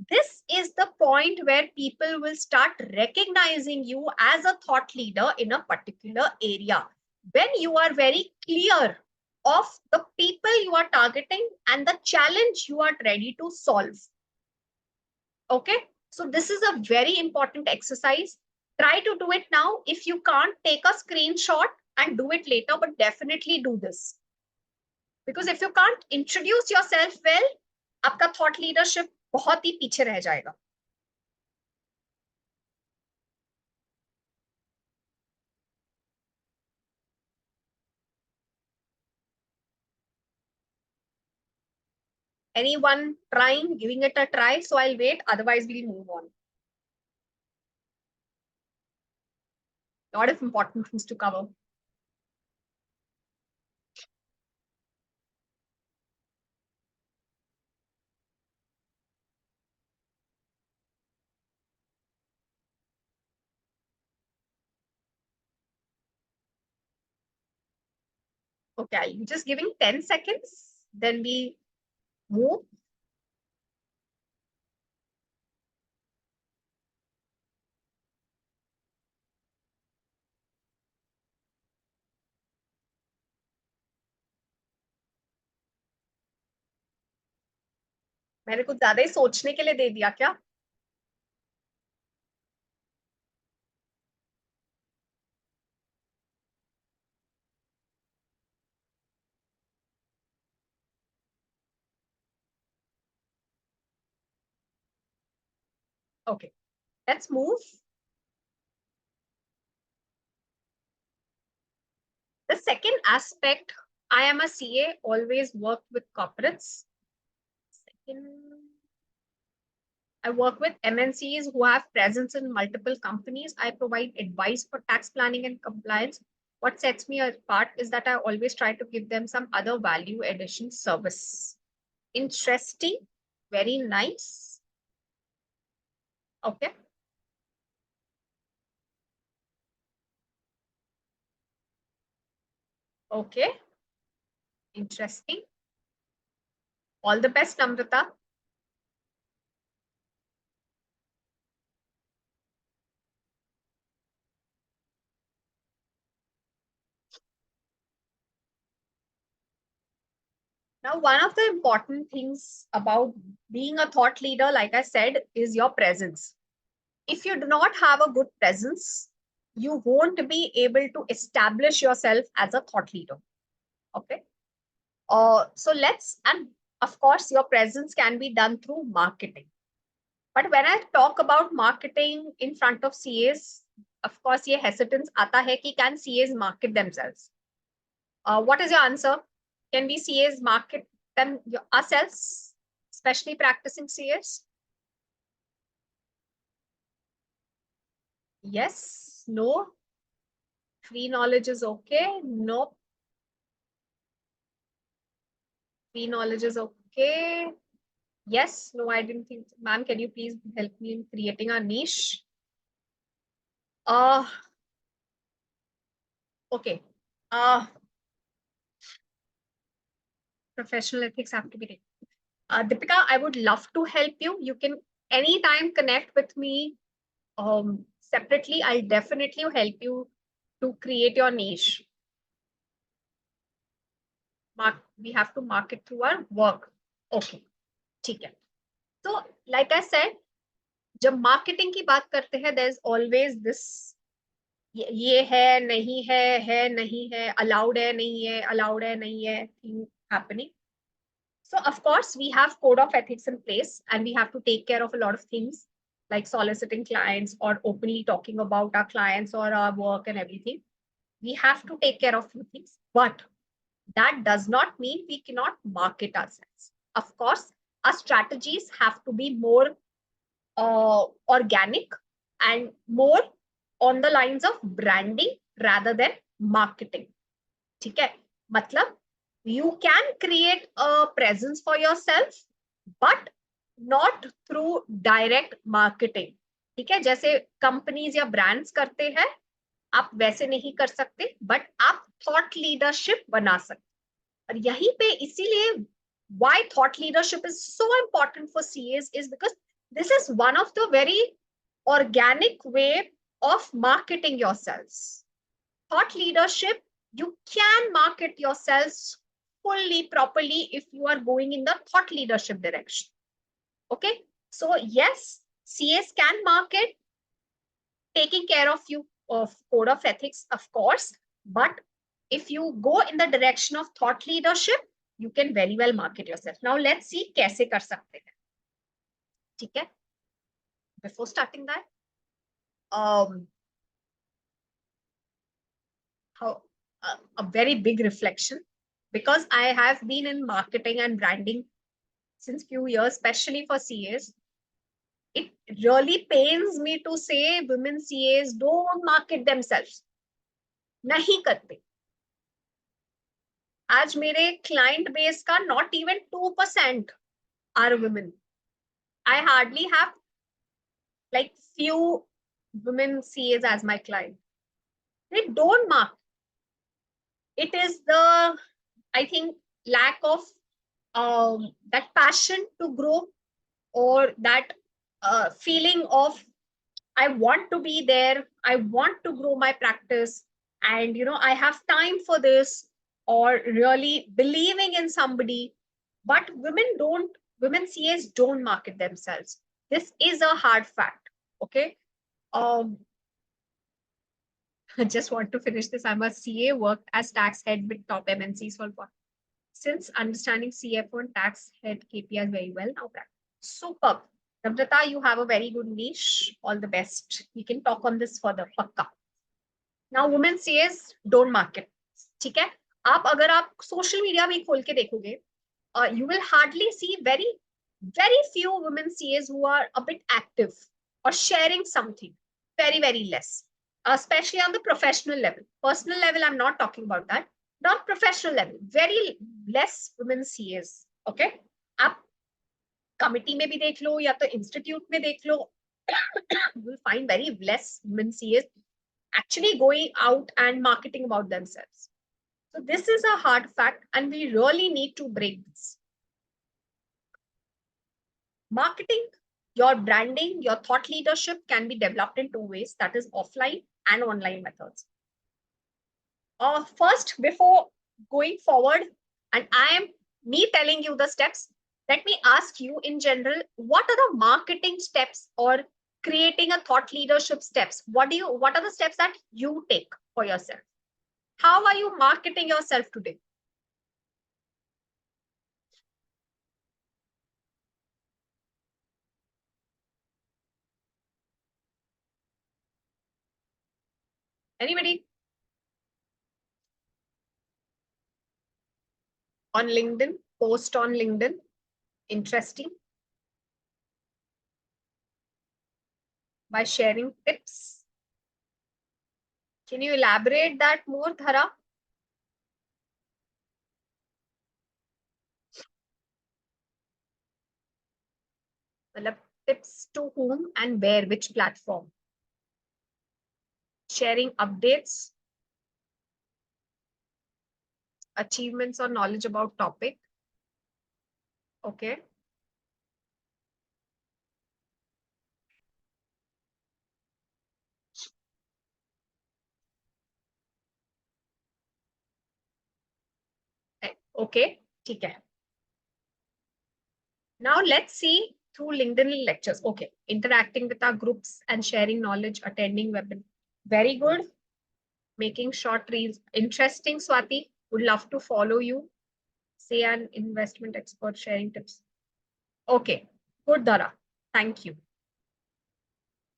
This is the point where people will start recognizing you as a thought leader in a particular area. When you are very clear of the people you are targeting and the challenge you are ready to solve. Okay, so this is a very important exercise. Try to do it now. If you can't, take a screenshot and do it later, but definitely do this. Because if you can't introduce yourself well, आपका thought leadership बहुत ही पीछे रह जाएगा. Anyone trying, giving it a try? So I'll wait, otherwise we'll move on. Lot of important things to cover. Okay, I'll be just giving 10 seconds, then we move. मैंने कुछ ज्यादा ही सोचने के लिए दे दिया क्या? Okay, let's move. The second aspect, I am a CA, always worked with corporates. Second, I work with MNCs who have presence in multiple companies. I provide advice for tax planning and compliance. What sets me apart is that I always try to give them some other value addition service. Interesting, very nice. Okay. Okay. Interesting. All the best, Namrata. Now, one of the important things about being a thought leader, like I said, is your presence. If you do not have a good presence, you won't be able to establish yourself as a thought leader. Okay. So and of course, your presence can be done through marketing. But when I talk about marketing in front of CAs, of course, ये hesitance आता है कि can CAs market themselves? What is your answer? Can we CAs market them ourselves, especially practicing CAs? Yes, no. Free knowledge is okay. No. Free knowledge is okay. Yes, no, I didn't think. Ma'am, can you please help me in creating a niche? Okay. Professional ethics have to be taken. Deepika, I would love to help you. You can anytime connect with me separately. I'll definitely help you to create your niche. We have to market through our work. Okay, ठीक है. So, like I said, जब marketing की बात करते हैं, there's always this ये है नहीं है, allowed है नहीं है thing happening. So of course we have code of ethics in place, and we have to take care of a lot of things like soliciting clients or openly talking about our clients or our work and everything. We have to take care of few things, but that does not mean we cannot market ourselves. Of course, our strategies have to be more organic and more on the lines of branding rather than marketing. ठीक है, मतलब you can create a presence for yourself, but not through direct marketing. ठीक है, जैसे companies या brands करते हैं, आप वैसे नहीं कर सकते, बट आप थॉट लीडरशिप बना सकते. और यहीं पे इसीलिए why thought leadership is so important for CAs is because this is one of the very organic way of marketing yourselves. Thought leadership, you can market yourselves fully, properly if you are going in the thought leadership direction. Okay, so yes, CAs can market, taking care of you of code of ethics, of course, but if you go in the direction of thought leadership, you can very well market yourself. Now let's see कैसे कर सकते हैं. ठीक है, before starting that, how a very big reflection, because I have been in marketing and branding since few years, especially for CAs. It really pains me to say women CAs don't market themselves. नहीं करते. आज मेरे client base का not even 2% are women. I hardly have like few women CAs as my client. They don't market. It is the, I think, lack of that passion to grow, or that feeling of I want to be there, I want to grow my practice, and I have time for this, or really believing in somebody. But women CAs don't market themselves. This is a hard fact. Okay. I just want to finish this. I'm a CA, worked as tax head with top MNCs for since understanding CFO and tax head KPIs very well now. Superb. Namrata, you have a very good niche. All the best. We can talk on this further. Pakka. Now, women CAs don't market. ठीक है? अगर आप social media भी खोल के देखोगे, you will hardly see very few women CAs who are a bit active or sharing something. Very, very less. Especially on the professional level. Personal level, I'm not talking about that. Not professional level. Very less women CAs. Okay? आप committee में भी देख लो या तो institute में देख लो, you will find very less women CAs actually going out and marketing about themselves. So this is a hard fact, and we really need to break this. Marketing, your branding, your thought leadership can be developed in two ways, that is offline and online methods. First, before going forward, and I am me telling you the steps, let me ask you in general, what are the marketing steps or creating a thought leadership steps? What are the steps that you take for yourself? How are you marketing yourself today? Anybody? On LinkedIn, post on LinkedIn. Interesting. By sharing tips. Can you elaborate that more, Dhara? Tips to whom and where, which platform? Sharing updates, achievements or knowledge about topic. Okay. Okay, ठीक है. Now let's see through LinkedIn lectures. Okay, interacting with our groups and sharing knowledge, attending webinars. Very good. Making short reels. Interesting, Swati. Would love to follow you. Say an investment expert sharing tips. Okay, good, Dara. Thank you.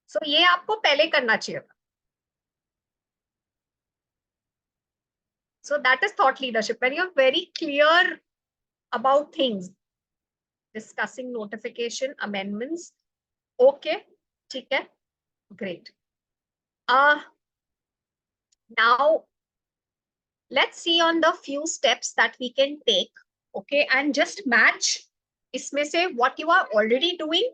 So ये आपको पहले करना चाहिए. So that is thought leadership. When you're very clear about things, discussing notification, amendments, Okay, ठीक है, great. Now let's see on the few steps that we can take, okay, and just match इसमें से what you are already doing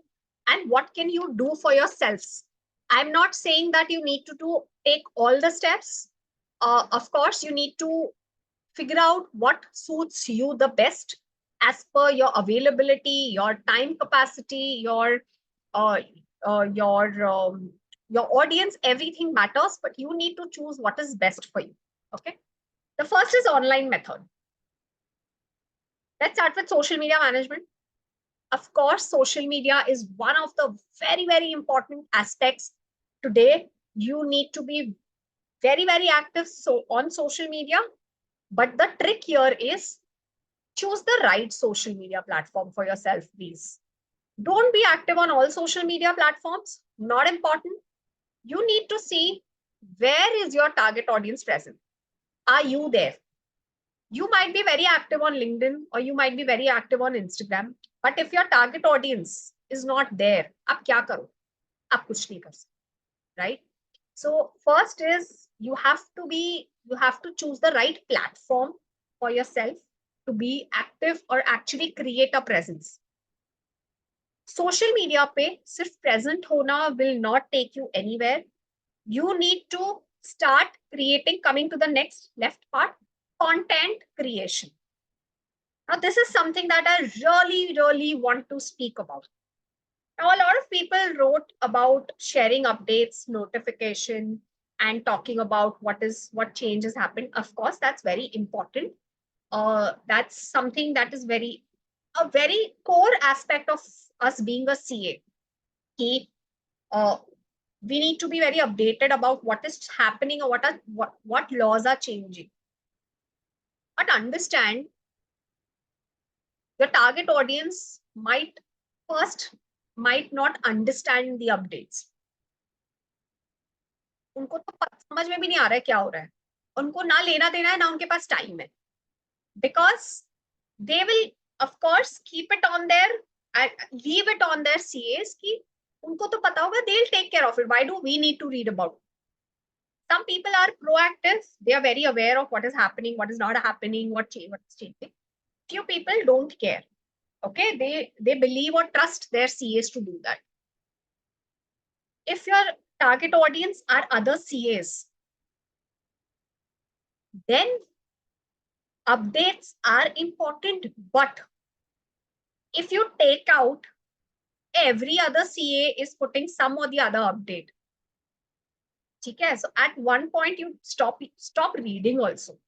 and what can you do for yourselves. I'm not saying that you need to take all the steps. Of course, you need to figure out what suits you the best as per your availability, your time capacity, uh, uh, your um, your audience. Everything matters, but you need to choose what is best for you. Okay. The first is online method. Let's start with social media management. Of course, social media is one of the very, very important aspects today. You need to be very, very active on social media. But the trick here is choose the right social media platform for yourself, please. Don't be active on all social media platforms. Not important. You need to see where is your target audience present. Are you there? You might be very active on LinkedIn or you might be very active on Instagram. But if your target audience is not there, आप क्या करो? आप कुछ नहीं कर सकते, right? So first is you have to choose the right platform for yourself to be active or actually create a presence. Social media पे सिर्फ present होना will not take you anywhere. You need to start creating, coming to the next left part, content creation. Now, this is something that I really, really want to speak about. Now, a lot of people wrote about sharing updates, notification, and talking about what changes happened. Of course, that's very important. That's something that is a very core aspect of us being a CA. We need to be very updated about what is happening or what laws are changing. But understand your target audience might not understand the updates. उनको तो समझ में भी नहीं आ रहा है क्या हो रहा है. उनको ना लेना देना है ना उनके पास टाइम है. Because they will of course keep it on their and leave it on their CAs कि उनको तो पता होगा, they'll take care of it. Why do we need to read about it? Some people are proactive. They are very aware of what is happening, what is not happening, what is changing. Few people don't care. Okay, they believe or trust their CAs to do that. If your target audience are other CAs, then updates are important. But if you take out every other CA is putting some or the other update, okay, so at one point you stop reading also.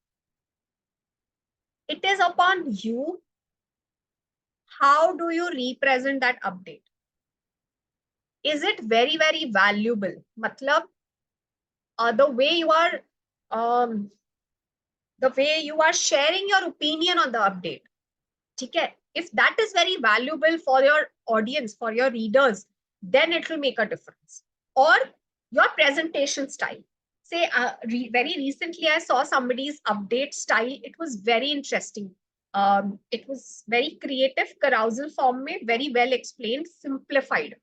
It is upon you. How do you represent that update? Is it very, very valuable? Matlab, the way you are sharing your opinion on the update. Okay? If that is very valuable for your audience, for your readers, then it will make a difference. Or your presentation style. Say, very recently, I saw somebody's update style. It was very interesting. It was very creative, carousal form mein, very well explained, simplified.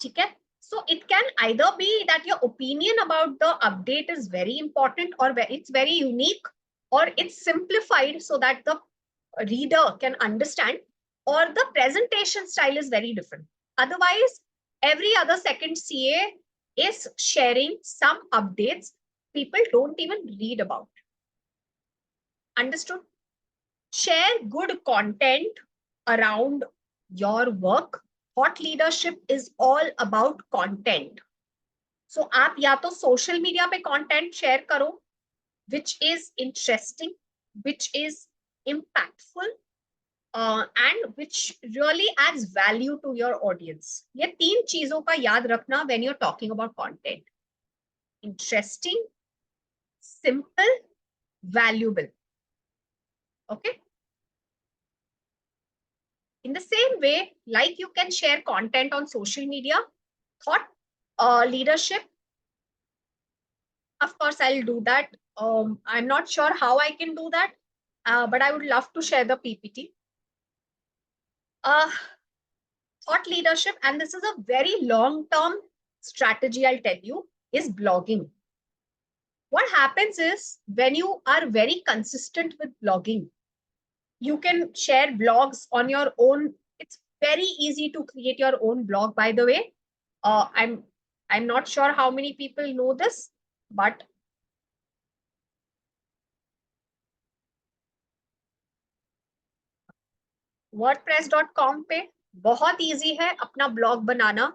Okay? So it can either be that your opinion about the update is very important or it's very unique, or it's simplified so that the reader can understand, or the presentation style is very different. Otherwise, every other second CA is sharing some updates people don't even read about. Understood? Share good content around your work. Thought leadership is all about content. So आप या तो social media पे content share करो, which is interesting, which is impactful, and which really adds value to your audience. ये तीन चीजों का याद रखना when you're talking about content. Interesting, simple, valuable. Okay? In the same way, like you can share content on social media, thought leadership, of course, I'll do that. I'm not sure how I can do that, but I would love to share the PPT. thought leadership, and this is a very long-term strategy, I'll tell you, is blogging. What happens is when you are very consistent with blogging, you can share blogs on your own. It's very easy to create your own blog, by the way. I'm not sure how many people know this, but wordpress.com पे बहुत easy है अपना blog banana.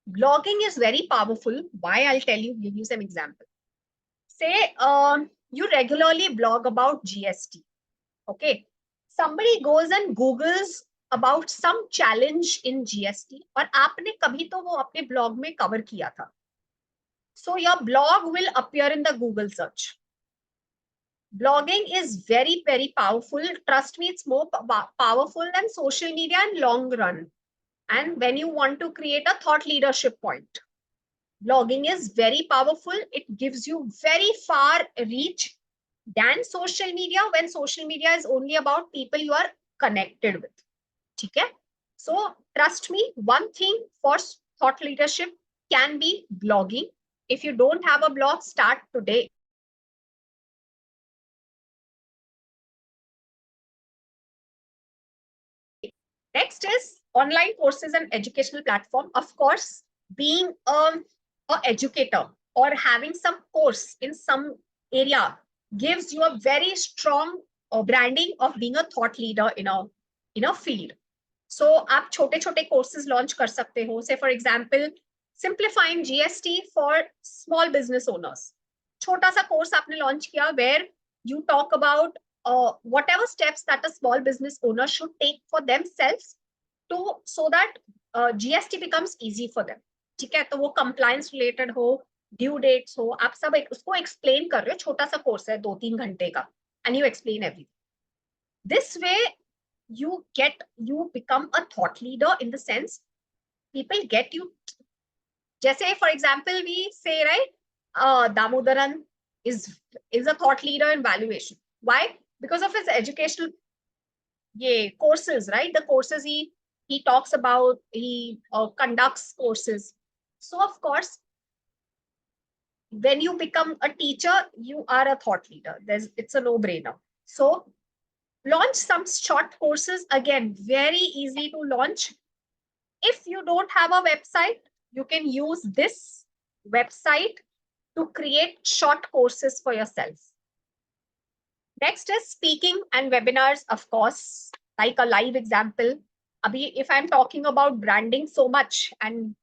Blogging is very powerful. Why? I'll tell you, give you some example. Say you regularly blog about GST. Okay. Somebody goes and Googles about some challenge in GST और आपने कभी तो वो अपने blog में cover किया था. So your blog will appear in the Google search. Blogging is very, very powerful. Trust me, it's more powerful than social media in long run. And when you want to create a thought leadership point, blogging is very powerful. It gives you very far reach than social media, when social media is only about people you are connected with. Okay? So trust me, one thing for thought leadership can be blogging. If you don't have a blog, start today. Next is online courses and educational platform. Of course, being an educator or having some course in some area gives you a very strong branding of being a thought leader in a field. So आप छोटे-छोटे courses launch कर सकते हो. Say for example, simplifying GST for small business owners. छोटा सा course आपने launch किया where you talk about whatever steps that a small business owner should take for themselves so that GST becomes easy for them. ठीक है, तो वो compliance related हो, due dates हो, आप सब उसको explain कर रहे हो. छोटा सा course है 2-3 घंटे का, and you explain everything. This way you become a thought leader in the sense people get you. जैसे for example we say, right, Damodaran is a thought leader in valuation. Why? Because of his educational courses, right? The courses he talks about, he conducts courses. So of course, when you become a teacher, you are a thought leader. It's a no-brainer. So launch some short courses. Again, very easy to launch. If you don't have a website, you can use this website to create short courses for yourself. Next is speaking and webinars, of course, like a live example. Abhi, if I'm talking about branding so much and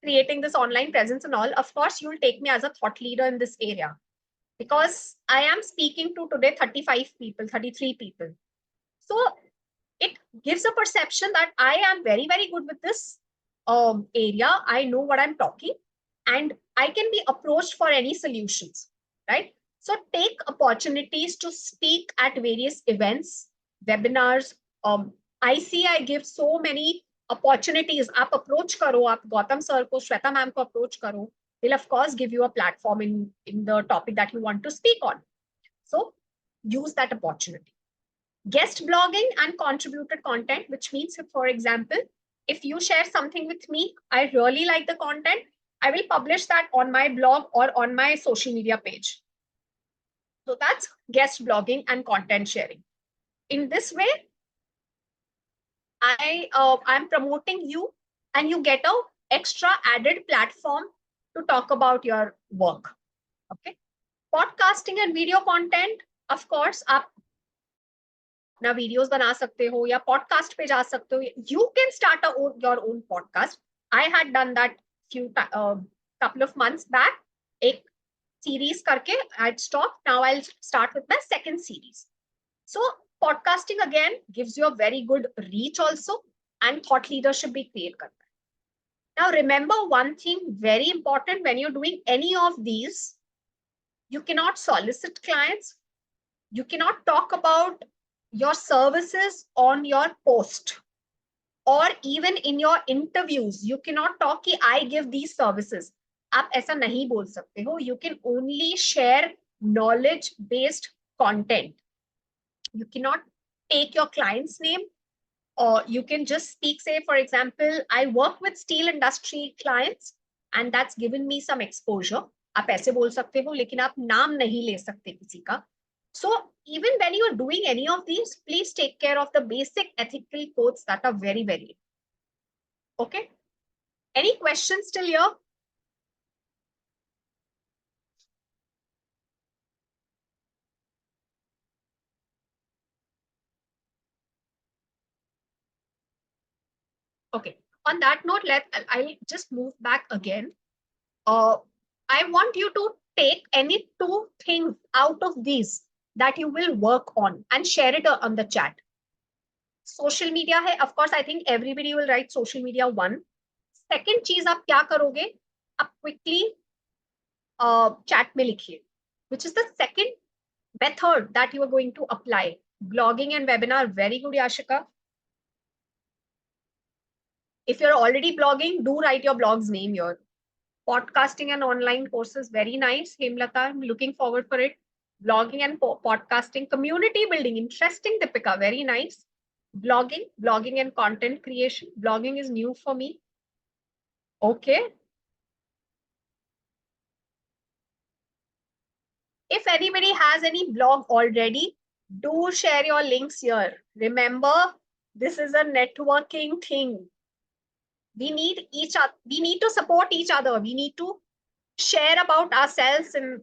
creating this online presence and all, of course, you'll take me as a thought leader in this area, because I am speaking to today 35 people, 33 people. So it gives a perception that I am very, very good with this area. I know what I'm talking, and I can be approached for any solutions, right? So take opportunities to speak at various events, webinars. I see I give so many opportunities. आप approach करो, आप Gautam sir को, Shweta ma'am को approach करो. They'll of course give you a platform in the topic that you want to speak on. So use that opportunity. Guest blogging and contributed content, which means, if, for example, if you share something with me, I really like the content, I will publish that on my blog or on my social media page. So that's guest blogging and content sharing. In this way, I'm promoting you, and you get a extra added platform to talk about your work. Okay. Podcasting and video content, of course, आप अपना videos बना सकते हो या podcast पे जा सकते हो. You can start your own podcast. I had done that couple of months back. एक series करके I'd stopped. Now I'll start with my second series. So podcasting again gives you a very good reach also, and thought leadership भी create करता है. Now remember one thing very important when you're doing any of these, you cannot solicit clients. You cannot talk about your services on your post, or even in your interviews. You cannot talk कि I give these services. आप ऐसा नहीं बोल सकते हो. You can only share knowledge-based content. You cannot take your client's name. Or you can just speak, say, for example, I work with steel industry clients and that's given me some exposure. आप ऐसे बोल सकते हो, लेकिन आप नाम नहीं ले सकते किसी का. So even when you are doing any of these, please take care of the basic ethical codes that are very, very. Okay. Any questions till here? Okay. On that note, I'll just move back again. I want you to take any two things out of these that you will work on and share it on the chat. Social media है, of course, I think everybody will write social media one. Second चीज आप क्या करोगे? आप quickly chat में लिखिए, which is the second method that you are going to apply. Blogging and webinar, very good, Yashika. If you're already blogging, do write your blog's name here. Podcasting and online courses, very nice. Hemlata, I'm looking forward for it. Blogging and podcasting, community building, interesting, Deepika, very nice. Blogging and content creation. Blogging is new for me. Okay. If anybody has any blog already, do share your links here. Remember, this is a networking thing. We need each other. We need to support each other. We need to share about ourselves and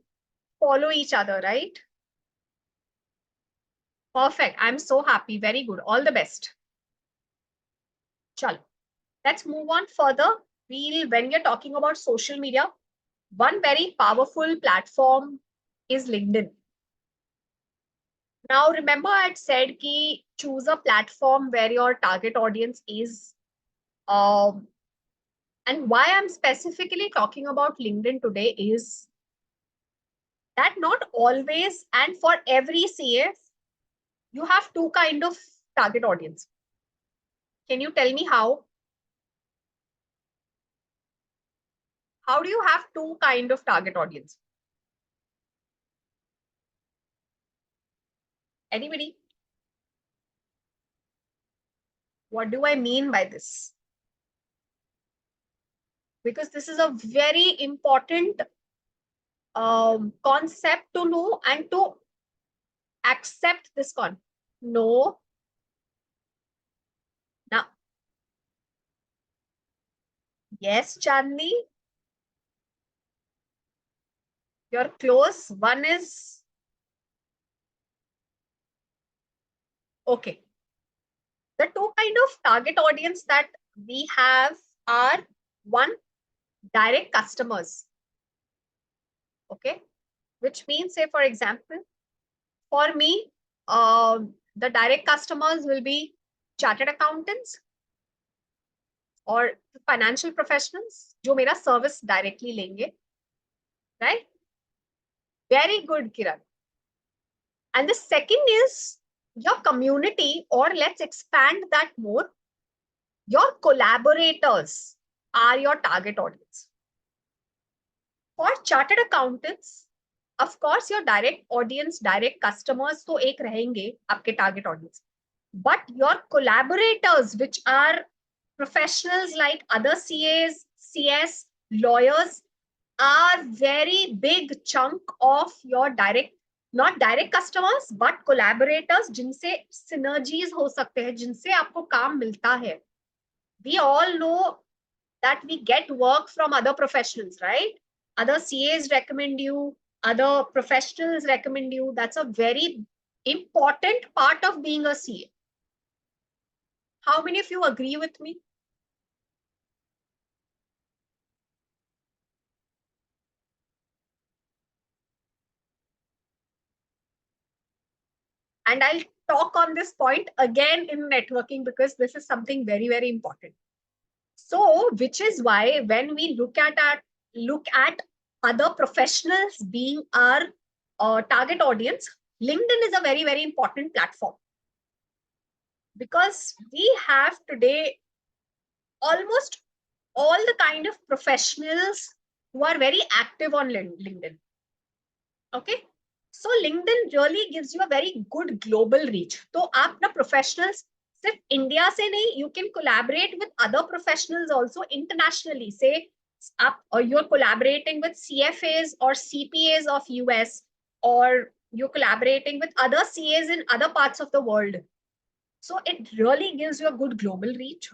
follow each other, right? Perfect. I'm so happy. Very good. All the best. Chalo. Let's move on further. When you're talking about social media, one very powerful platform is LinkedIn. Now, remember I had said ki choose a platform where your target audience is. And why I'm specifically talking about LinkedIn today is that not always and for every CA, you have two kind of target audience. Can you tell me how? How do you have two kind of target audience? Anybody? What do I mean by this? Because this is a very important concept to know and to accept this concept. No. Now, yes, Chandni. You're close. One is okay. The two kind of target audience that we have are one, direct customers. Okay, which means, say, for example, for me, the direct customers will be chartered accountants or financial professionals जो मेरा service directly लेंगे, right? Very good, Kiran. And the second is your community, or let's expand that more. Your collaborators are your target audience. For chartered accountants, of course, your direct audience, direct customers तो एक रहेंगे आपके target audience. But your collaborators, which are professionals like other CAs, CS, lawyers, are very big chunk of your direct, not direct customers, but collaborators जिनसे synergies हो सकते हैं, जिनसे आपको काम मिलता है. We all know that we get work from other professionals, right? Other CAs recommend you, other professionals recommend you. That's a very important part of being a CA. How many of you agree with me? And I'll talk on this point again in networking because this is something very, very important. So, which is why when we look at other professionals being our target audience, LinkedIn is a very, very important platform. Because we have today almost all the kind of professionals who are very active on LinkedIn. Okay. So LinkedIn really gives you a very good global reach. So आप ना professionals सिर्फ India से नहीं, you can collaborate with other professionals also internationally. Say you're collaborating with CFAs or CPAs of US, or you're collaborating with other CAs in other parts of the world. So it really gives you a good global reach.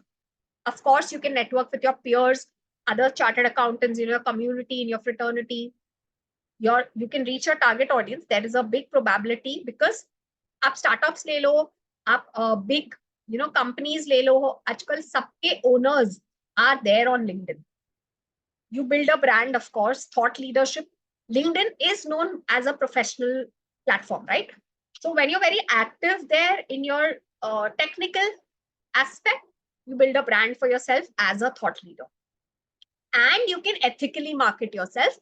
Of course, you can network with your peers, other chartered accountants in your community, in your fraternity. You can reach your target audience. There is a big probability because आप startups ले लो, आप big companies ले लो, आजकल सबके owners are there on LinkedIn. You build a brand, of course, thought leadership. LinkedIn is known as a professional platform, right? So when you're very active there in your technical aspect, you build a brand for yourself as a thought leader. And you can ethically market yourself.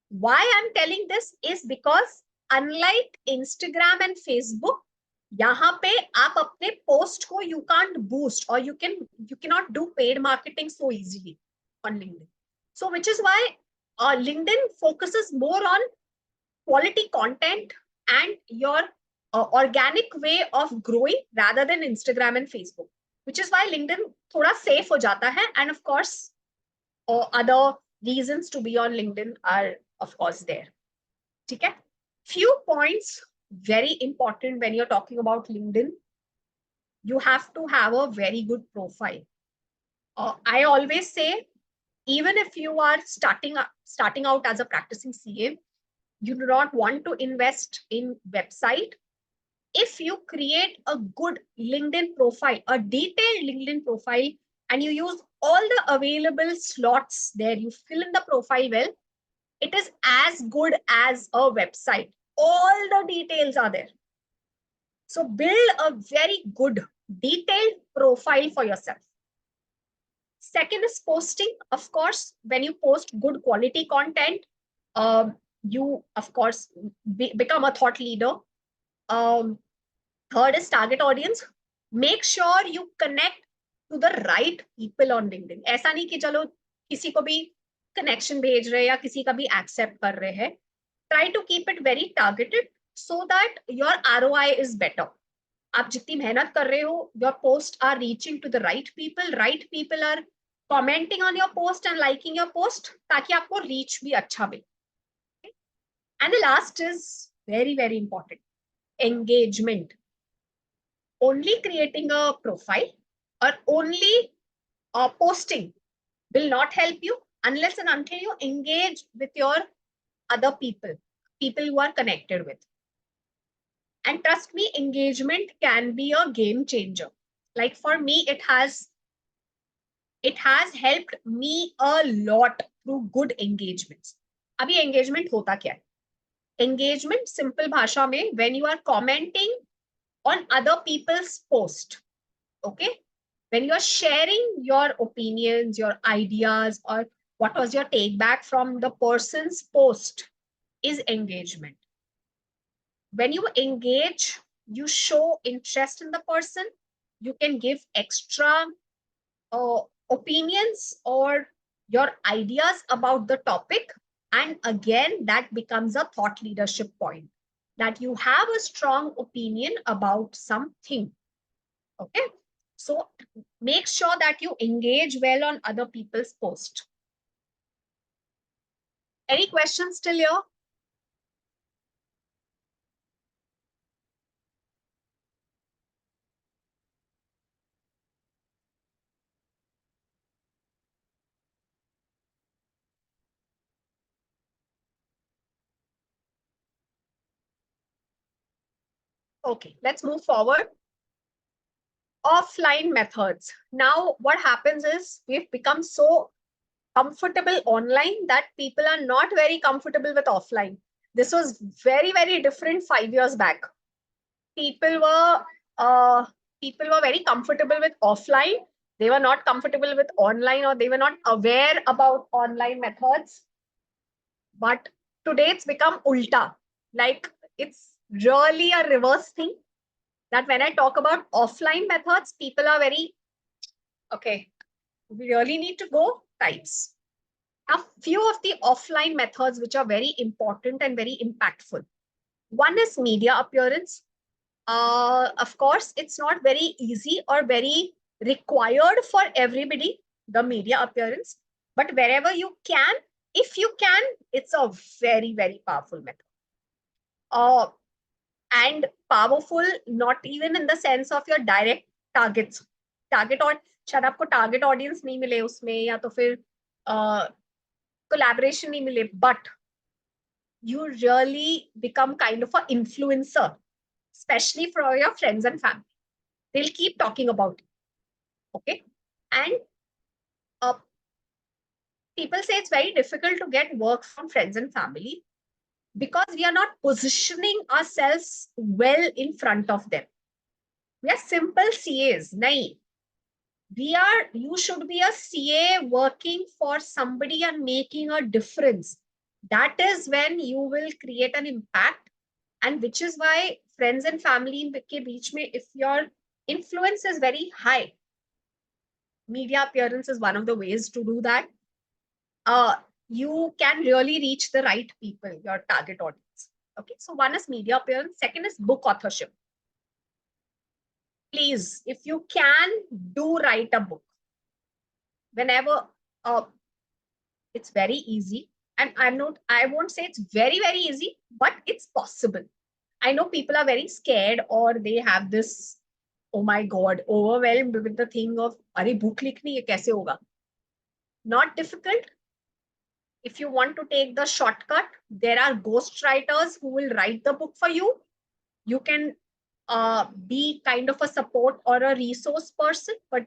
Why I'm telling this is because unlike Instagram and Facebook, यहाँ पे आप अपने post को you can't boost, or you cannot do paid marketing so easily on LinkedIn. So which is why LinkedIn focuses more on quality content and your organic way of growing rather than Instagram and Facebook. Which is why LinkedIn थोड़ा safe हो जाता है, and of course other reasons to be on LinkedIn are of course there. Okay? Few points very important when you're talking about LinkedIn. You have to have a very good profile. I always say, even if you are starting out as a practicing CA, you do not want to invest in website. If you create a good LinkedIn profile, a detailed LinkedIn profile, and you use all the available slots there, you fill in the profile well, it is as good as a website. All the details are there. So build a very good detailed profile for yourself. Second is posting. Of course, when you post good quality content, you of course become a thought leader. Third is target audience. Make sure you connect to the right people on LinkedIn. ऐसा नहीं कि चलो किसी को भी connection भेज रहे या किसी का भी accept कर रहे हैं. Try to keep it very targeted so that your ROI is better. आप जितनी मेहनत कर रहे हो, your posts are reaching to the right people are commenting on your post and liking your post, ताकि आपको reach भी अच्छा मिले. Okay? And the last is very, very important. Engagement. Only creating a profile or only posting will not help you unless and until you engage with your other people you are connected with. And trust me, engagement can be a game changer. Like for me, it has helped me a lot through good engagements. Abhi engagement hota kya hai? Engagement, simple bhasha mein, when you are commenting on other people's post, okay? When you are sharing your opinions, your ideas, or what was your take back from the person's post is engagement. When you engage, you show interest in the person, you can give extra opinions or your ideas about the topic. And again, that becomes a thought leadership point, that you have a strong opinion about something. Okay. So make sure that you engage well on other people's posts. Any questions still here? Okay, let's move forward. Offline methods. Now, what happens is we've become so comfortable online that people are not very comfortable with offline. This was very, very different 5 years back. People were very comfortable with offline. They were not comfortable with online, or they were not aware about online methods. But today it's become ulta. Like it's really a reverse thing, that when I talk about offline methods, people are very, okay, we really need to go types. A few of the offline methods which are very important and very impactful. One is media appearance. Of course, it's not very easy or very required for everybody, the media appearance, but wherever you can, if you can, it's a very, very powerful method. And powerful, not even in the sense of your direct targets. Target और शायद आपको target audience नहीं मिले उसमें या तो फिर collaboration नहीं मिले, but you really become kind of an influencer, especially for your friends and family. They'll keep talking about it. Okay. And people say it's very difficult to get work from friends and family because we are not positioning ourselves well in front of them. We are simple CAs. Nahi. You should be a CA working for somebody and making a difference. That is when you will create an impact, and which is why friends and family ke beech mein, if your influence is very high, media appearance is one of the ways to do that. You can really reach the right people, your target audience. Okay, so one is media appearance, second is book authorship. Please, if you can, do write a book. Whenever it's very easy, and I won't say it's very, very easy, but it's possible. I know people are very scared or they have this, oh my God, overwhelmed with the thing of, अरे book लिखनी है कैसे होगा? Not difficult. If you want to take the shortcut, there are ghost writers who will write the book for you. You can be kind of a support or a resource person, but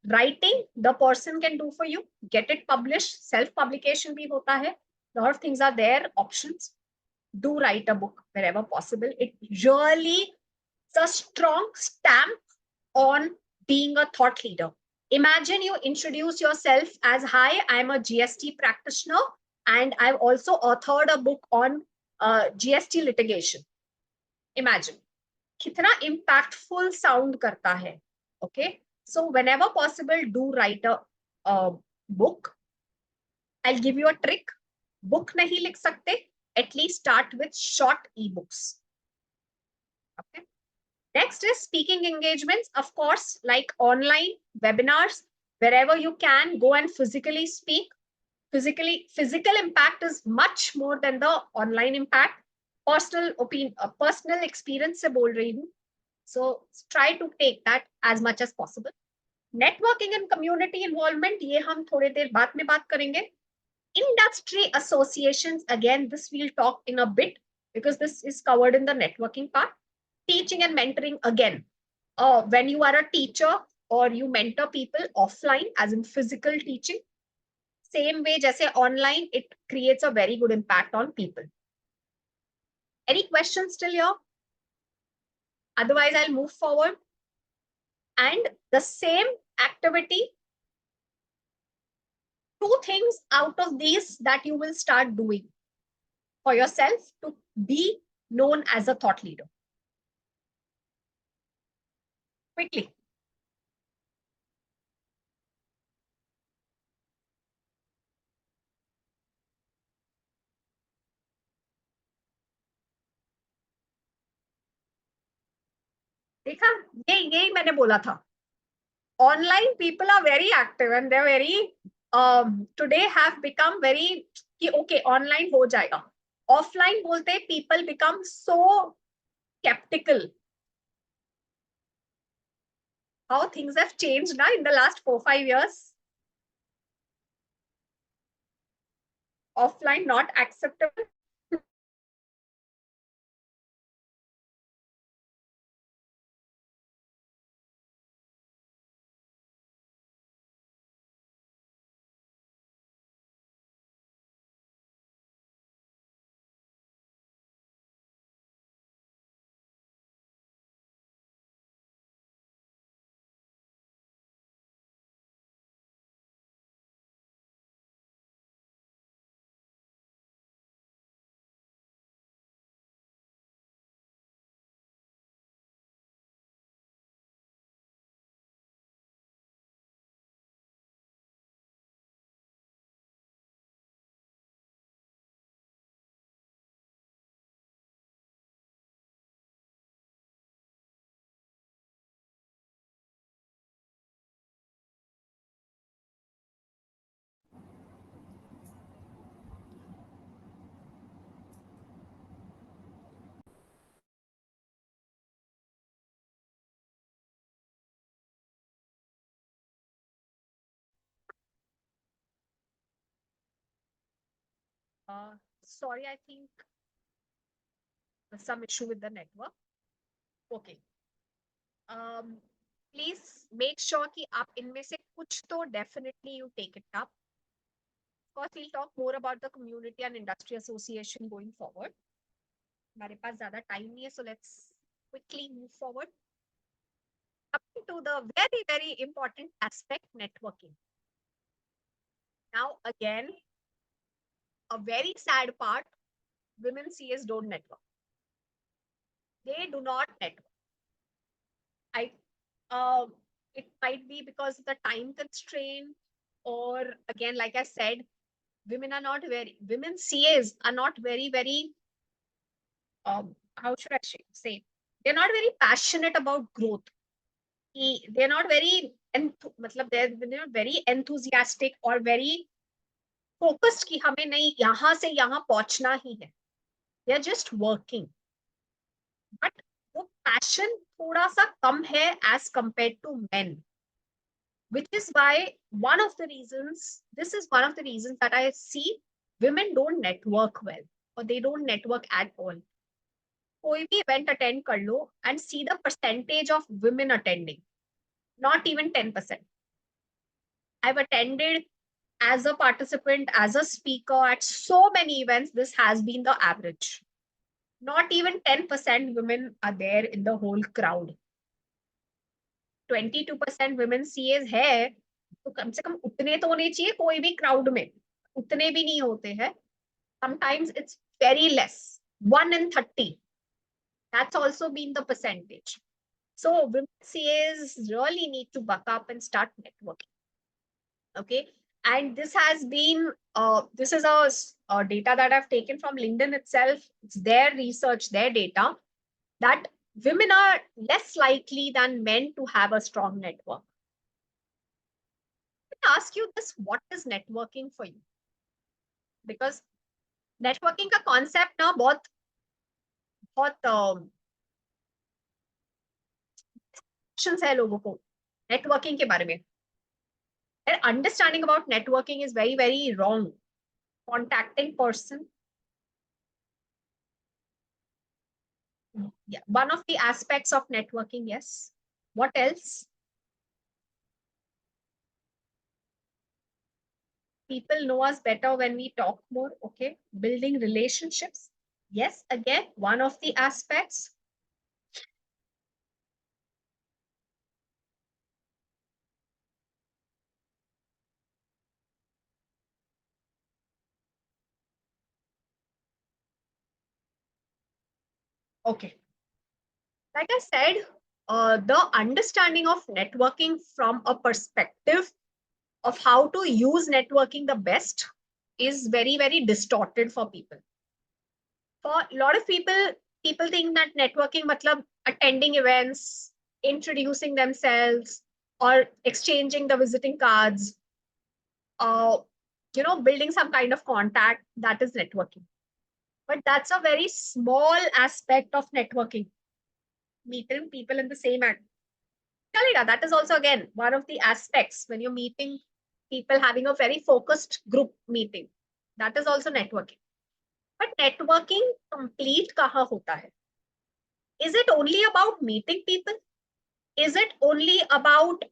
writing, the person can do for you. Get it published. Self-publication bhi hota hai. A lot of things are there, options. Do write a book wherever possible. It really is a strong stamp on being a thought leader. Imagine you introduce yourself as, hi, I'm a GST practitioner and I've also authored a book on GST litigation. Imagine. कितना impactful sound करता है. Okay. So whenever possible, do write a book. I'll give you a trick. Book नहीं लिख सकते. At least start with short ebooks. Okay. Next is speaking engagements. Of course, like online webinars, wherever you can go and physically speak. Physical impact is much more than the online impact. Personal opinion, personal experience से बोल रही हूँ. So try to take that as much as possible. Networking and community involvement, ये हम थोड़े देर बाद में बात करेंगे. Industry associations, again, this we'll talk in a bit because this is covered in the networking part. Teaching and mentoring, again, when you are a teacher or you mentor people offline, as in physical teaching, same way जैसे online, it creates a very good impact on people. Any questions still here? Otherwise, I'll move forward. And the same activity, two things out of these that you will start doing for yourself to be known as a thought leader. Quickly. देखा, यही मैंने बोला था. Online people are very active and they're very today have become very कि okay online हो जाएगा. Offline बोलते people become so skeptical. How things have changed now in the last 4-5 years. Offline not acceptable. Sorry, I think there's some issue with the network. Okay. Please make sure कि आप इनमें से कुछ तो definitely you take it up. Of course, we'll talk more about the community and industry association going forward. हमारे पास ज़्यादा time नहीं है, so let's quickly move forward. Coming to the very, very important aspect, networking. Now, again, a very sad part, women CS don't network. They do not network. It might be because of the time constraint, or again, like I said, women CAs are not very, how should I say? They're not very passionate about growth. They're not very, they're not very enthusiastic or very focused कि हमें नहीं यहाँ से यहाँ पहुंचना ही है. They're just working. But वो passion थोड़ा सा कम है as compared to men. Which is why this is one of the reasons that I see women don't network well, or they don't network at all. कोई भी event attend कर लो and see the percentage of women attending. Not even 10%. I've attended as a participant, as a speaker at so many events. This has been the average. Not even 10% women are there in the whole crowd. 22% women CAs है, तो कम से कम उतने तो होने चाहिए कोई भी crowd में. उतने भी नहीं होते हैं. Sometimes it's very less. 1 in 30. That's also been the percentage. So women CAs really need to buck up and start networking. Okay. And this has been, this is a data that I've taken from LinkedIn itself. It's their research, their data, that women are less likely than men to have a strong network. Let me ask you this, what is networking for you? Because networking का concept ना बहुत questions है लोगों को networking के बारे में. Their understanding about networking is very, very wrong. Contacting person. Yeah, one of the aspects of networking, yes. What else? People know us better when we talk more, okay. Building relationships. Yes, again, one of the aspects. Okay. Like I said, the understanding of networking from a perspective of how to use networking the best is very, very distorted for people. For a lot of people think that networking matlab attending events, introducing themselves, or exchanging the visiting cards, building some kind of contact, that is networking. But that's a very small aspect of networking. Meeting people in the same act. That is also, again, one of the aspects when you're meeting people, having a very focused group meeting. That is also networking. But networking complete kahan hota hai? Is it only about meeting people? Is it only about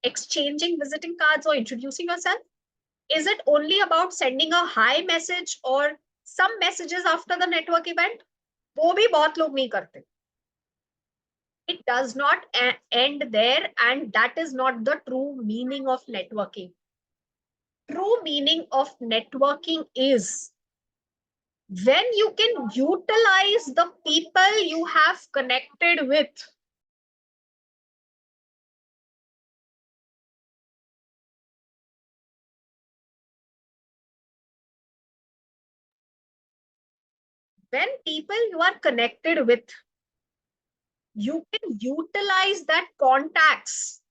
exchanging visiting cards or introducing yourself? Is it only about sending a hi message or some messages after the network event? वो भी बहुत लोग नहीं करते. It does not end there, and that is not the true meaning of networking. True meaning of networking is when you can utilize the people you have connected with. When people you are connected with, you can utilize that contacts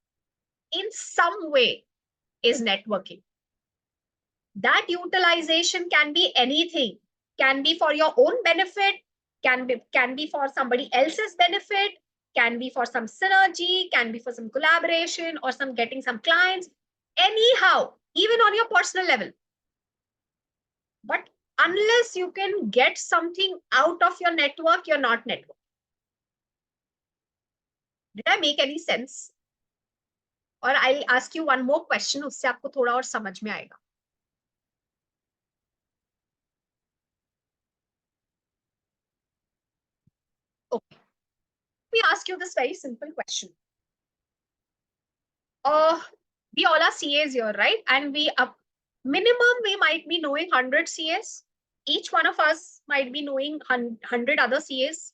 in some way is networking. That utilization can be anything, can be for your own benefit, can be for somebody else's benefit, can be for some synergy, can be for some collaboration or some getting some clients, anyhow, even on your personal level. But unless you can get something out of your network, you're not network. Did I make any sense? और I'll ask you one more question, उससे आपको थोड़ा और समझ में आएगा. Okay. Let me ask you this very simple question. We all are CAs here, right? And minimum we might be knowing 100 CAs. Each one of us might be knowing 100 other CAs.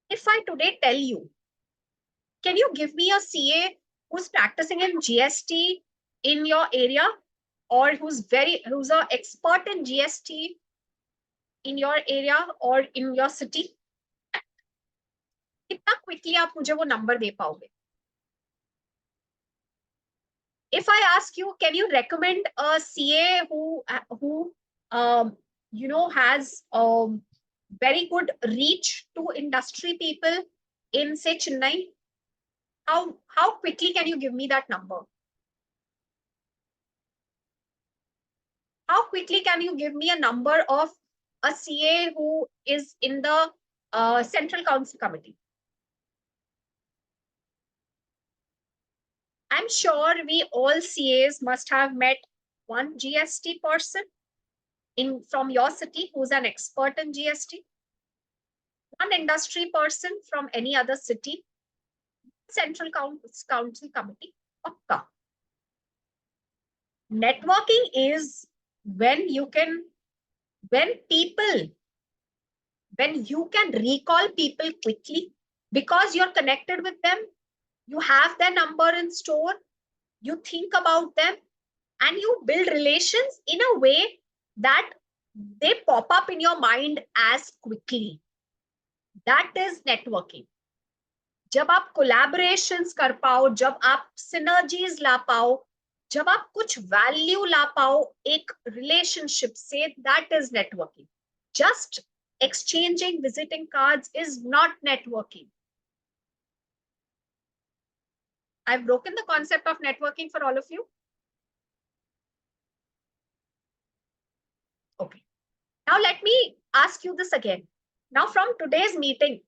If I today tell you, can you give me a CA who's practicing in GST in your area, or who's an expert in GST in your area or in your city? कितना quickly आप मुझे वो number दे पाओगे? If I ask you, can you recommend a CA who has very good reach to industry people in, say, Chennai? How quickly can you give me that number? How quickly can you give me a number of a CA who is in the Central Council Committee? I'm sure we all CAs must have met one GST person from your city who's an expert in GST, one industry person from any other city, Central Council Committee. Pakka. Networking is when you can recall people quickly because you're connected with them, you have their number in store, you think about them, and you build relations in a way that they pop up in your mind as quickly. That is networking. जब आप collaborations कर पाओ, जब आप synergies ला पाओ, जब आप कुछ value ला पाओ एक relationship से, that is networking. Just exchanging visiting cards is not networking. I've broken the concept of networking for all of you. Okay. Now let me ask you this again. Now from today's meeting,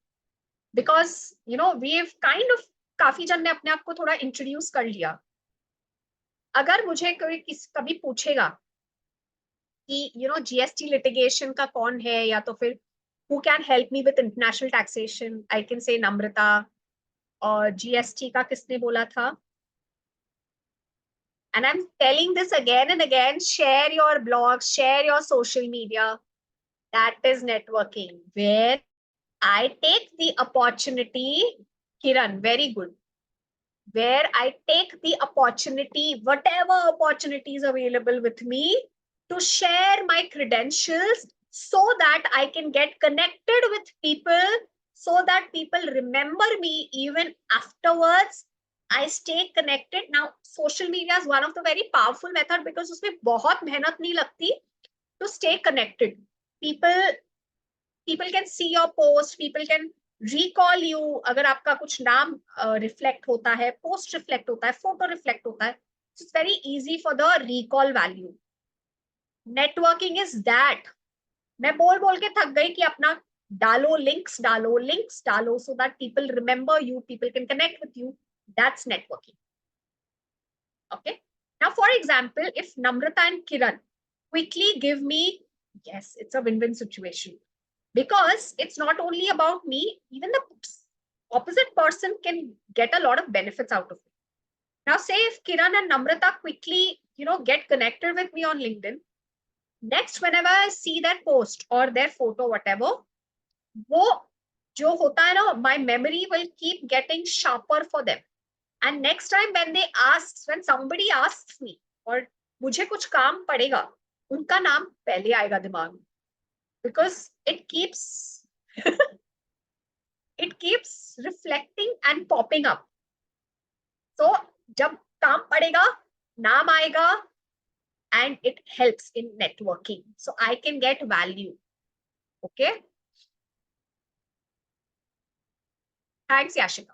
because we've kind of काफी जन ने अपने आप को थोड़ा introduce कर लिया. अगर मुझे कभी पूछेगा कि GST litigation का कौन है, या तो फिर who can help me with international taxation, I can say Namrata. और GST का किसने बोला था? And I'm telling this again and again, share your blogs, share your social media. That is networking, where I take the opportunity, Kiran, very good. Where I take the opportunity, whatever opportunity is available with me, to share my credentials so that I can get connected with people, so that people remember me even afterwards. I stay connected. Now, social media is one of the very powerful method because उसमें बहुत मेहनत नहीं लगती to stay connected. People can see your post, people can recall you. अगर आपका कुछ नाम reflect होता है, post reflect होता है, photo reflect होता है, it's very easy for the recall value. Networking is that. मैं बोल के थक गई कि अपना डालो links डालो so that people remember you, people can connect with you. That's networking. Okay. Now, for example, if Namrata and Kiran quickly give me, yes, it's a win-win situation. Because it's not only about me, even the opposite person can get a lot of benefits out of it. Now, say if Kiran and Namrata quickly, get connected with me on LinkedIn, next, whenever I see their post or their photo, whatever, वो जो होता है ना, my memory will keep getting sharper for them. And next time when somebody asks me, और मुझे कुछ काम पड़ेगा, उनका नाम पहले आएगा दिमाग में. Because it keeps reflecting and popping up. So जब काम पड़ेगा, नाम आएगा, and it helps in networking. So I can get value. Okay. Thanks, Yashika.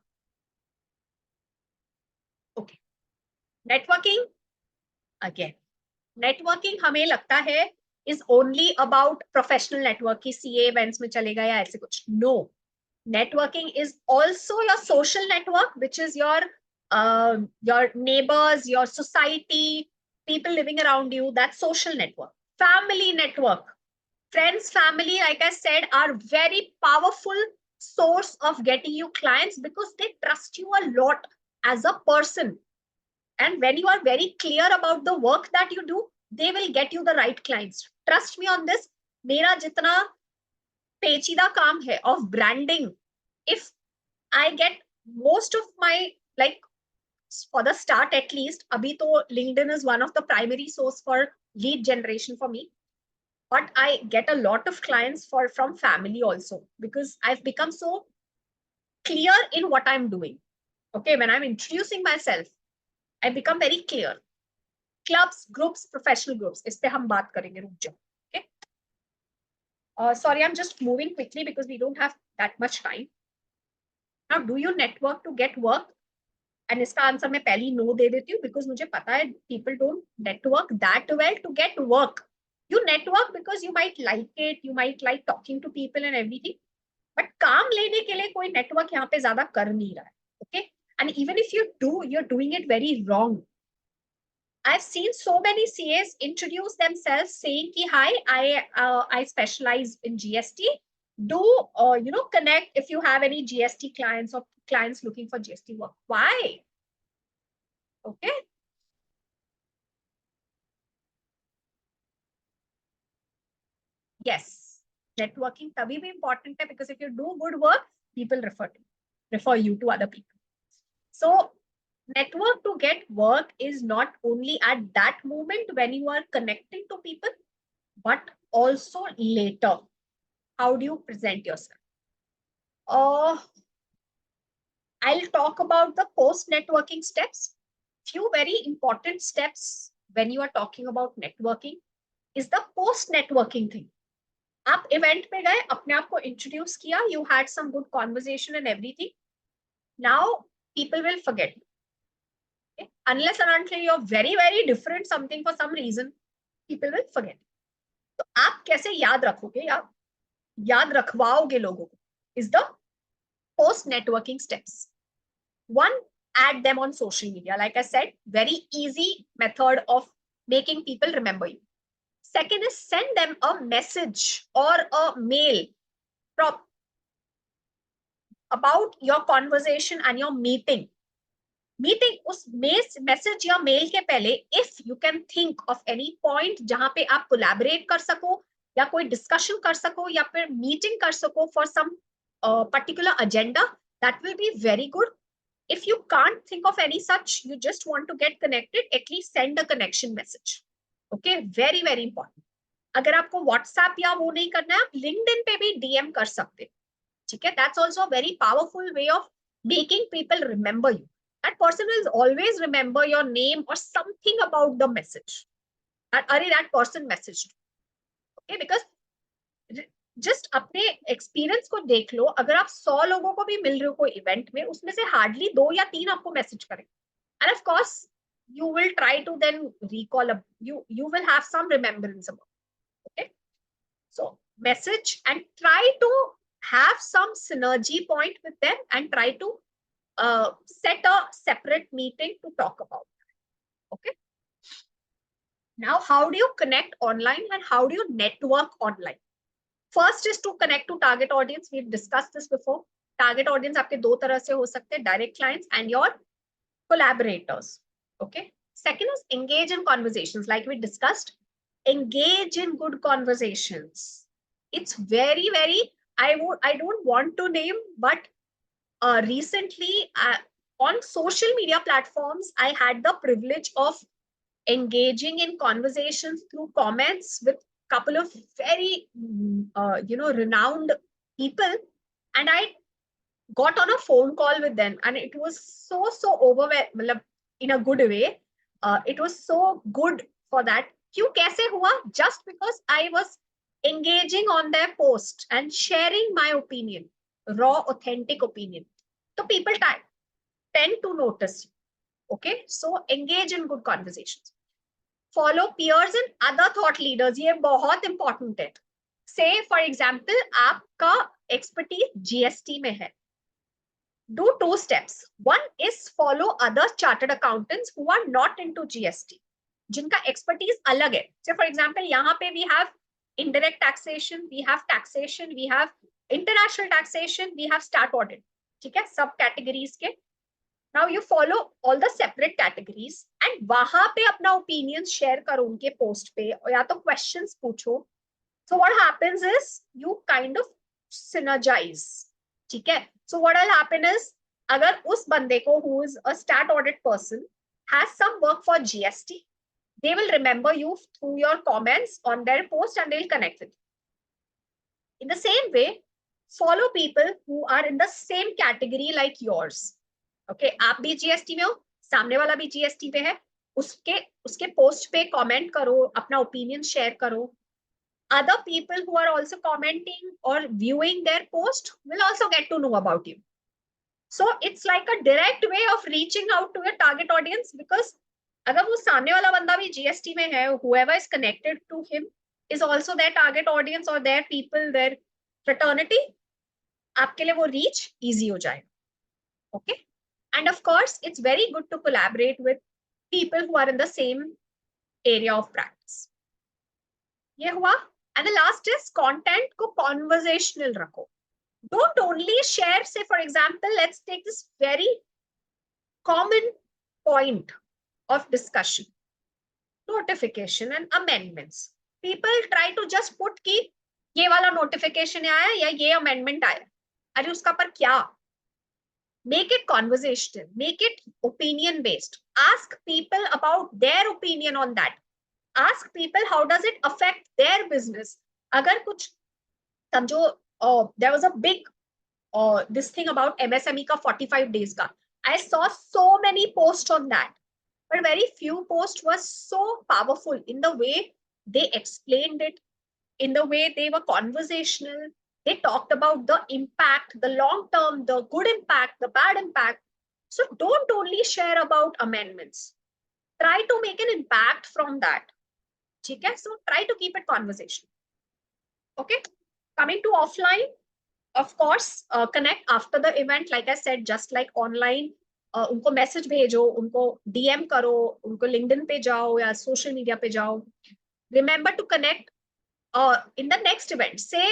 Okay. Networking again. Networking हमें लगता है is only about professional network ki CA events mein chalega ya aise kuch. No, networking is also your social network, which is your neighbors, your society, people living around you. That's social network. Family network, friends, family, like I said, are very powerful source of getting you clients because they trust you a lot as a person. And when you are very clear about the work that you do, they will get you the right clients. Trust me on this. Mera jitna pechida kaam hai of branding, if I get most of my, like, for the start at least, abhi to LinkedIn is one of the primary source for lead generation for me. But I get a lot of clients from family also, because I've become so clear in what I'm doing. Okay, when I'm introducing myself, I become very clear. Clubs, groups, professional groups, is pe hum baat karenge, ruk jao. Okay. Sorry, I'm just moving quickly because we don't have that much time. Now, do you network to get work? And इसका answer मैं पहले ही no दे देती हूँ, because मुझे पता है people don't network that well to get work. You network because you might like it, you might like talking to people and everything. But काम लेने के लिए कोई network यहाँ पे ज्यादा कर नहीं रहा है. Okay? And even if you do, you're doing it very wrong. I've seen so many CAs introduce themselves saying ki, hi, I specialize in GST. Do connect if you have any GST clients or clients looking for GST work. Why? Okay. Yes, networking tabhi bhi important hai, because if you do good work, people refer you to other people. So network to get work is not only at that moment when you are connecting to people, but also later. How do you present yourself? I'll talk about the post networking steps. Few very important steps when you are talking about networking is the post networking thing. आप event पे गए, अपने आप को introduce किया, you had some good conversation and everything. Now people will forget. Okay? Unless and until you're very, very different something for some reason, people will forget. तो आप कैसे याद रखोगे या याद रखवाओगे लोगों को is the post networking steps. One, add them on social media. Like I said, very easy method of making people remember you. Second is send them a message or a mail about your conversation and your meeting. उस message या mail के पहले, if you can think of any point जहां पे आप collaborate कर सको या कोई discussion कर सको या फिर meeting कर सको for some particular agenda, that will be very good. If you can't think of any such, you just want to get connected, at least send a connection message. Okay, very, very important. अगर आपको WhatsApp या वो नहीं करना है, आप LinkedIn पे भी DM कर सकते हैं. ठीक है? That's also a very powerful way of making people remember you. That person will always remember your name or something about the message. That person messaged. Okay, because just अपने experience को देख लो, अगर आप 100 लोगों को भी मिल रहे हो कोई इवेंट में, उसमें से हार्डली 2 या 3 आपको मैसेज करें. End of course you will try to then recall you will have some remembrance about. Okay, so message and try to have some synergy point with them and try to set a separate meeting to talk about that. Okay, now how do you connect online and how do you network online? First is to connect to target audience. We've discussed this before. Target audience आपके दो तरह से हो सकते हैं, direct clients and your collaborators. Okay. Second is engage in conversations. Like we discussed, engage in good conversations. It's very, very, I don't want to name, but recently on social media platforms, I had the privilege of engaging in conversations through comments with couple of very renowned people, and I got on a phone call with them, and it was so overwhelming in a good way. It was so good for that. Kyun kaise hua? Just because I was engaging on their post and sharing my opinion, raw authentic opinion, so people tend to notice you. Okay, so engage in good conversations. follow peers and other thought leaders. ये बहुत important है. Say for example, आपका expertise GST में है. Do 2 steps. One is follow other chartered accountants who are not into GST, जिनका expertise अलग है. Say for example, यहाँ पे we have indirect taxation, we have taxation, we have international taxation, we have stat audit. ठीक है, सब categories के. Now you follow all the separate categories and वहां पे अपना opinions share करो उनके post पे, और या तो questions पूछो. So what happens is you kind of synergize. ठीक है. So what will happen is अगर उस बंदे को who is a stat audit person has some work for GST, they will remember you through your comments on their post and they'll connect with you. In the same way, follow people who are in the same category like yours. Okay, आप भी GST में हो, सामने वाला भी GST पे है, उसके पोस्ट पे कमेंट करो, अपना ओपिनियन शेयर करो. Other people who are also commenting or viewing their post will also get to know about you. So it's like a direct way of reaching out to your target audience, because अगर वो सामने वाला बंदा भी GST में है, whoever is connected to him is also their target audience or their people, their fraternity, आपके लिए वो reach easy हो जाएगा. Okay. And of course, it's very good to collaborate with people who are in the same area of practice. ये हुआ. And the last is content को conversational रखो. Don't only share, say for example, let's take this very common point of discussion. Notification and amendments. People try to just put कि ये वाला notification आया या ये amendment आया. अरे उसका पर क्या? Make it conversational, make it opinion based. Ask people about their opinion on that. Ask people how does it affect their business. अगर कुछ समझो there was a big this thing about MSME का 45 days का. I saw so many posts on that, but very few posts was so powerful in the way they explained it, in the way they were conversational. They talked about the impact, the long term, the good impact, the bad impact. So don't only share about amendments. Try to make an impact from that. Okay? So try to keep it conversation. Okay. Coming to offline, of course, connect after the event. Like I said, just like online, उनको message भेजो, उनको DM करो, उनको LinkedIn पे जाओ या social media पे जाओ. Remember to connect in the next event. Say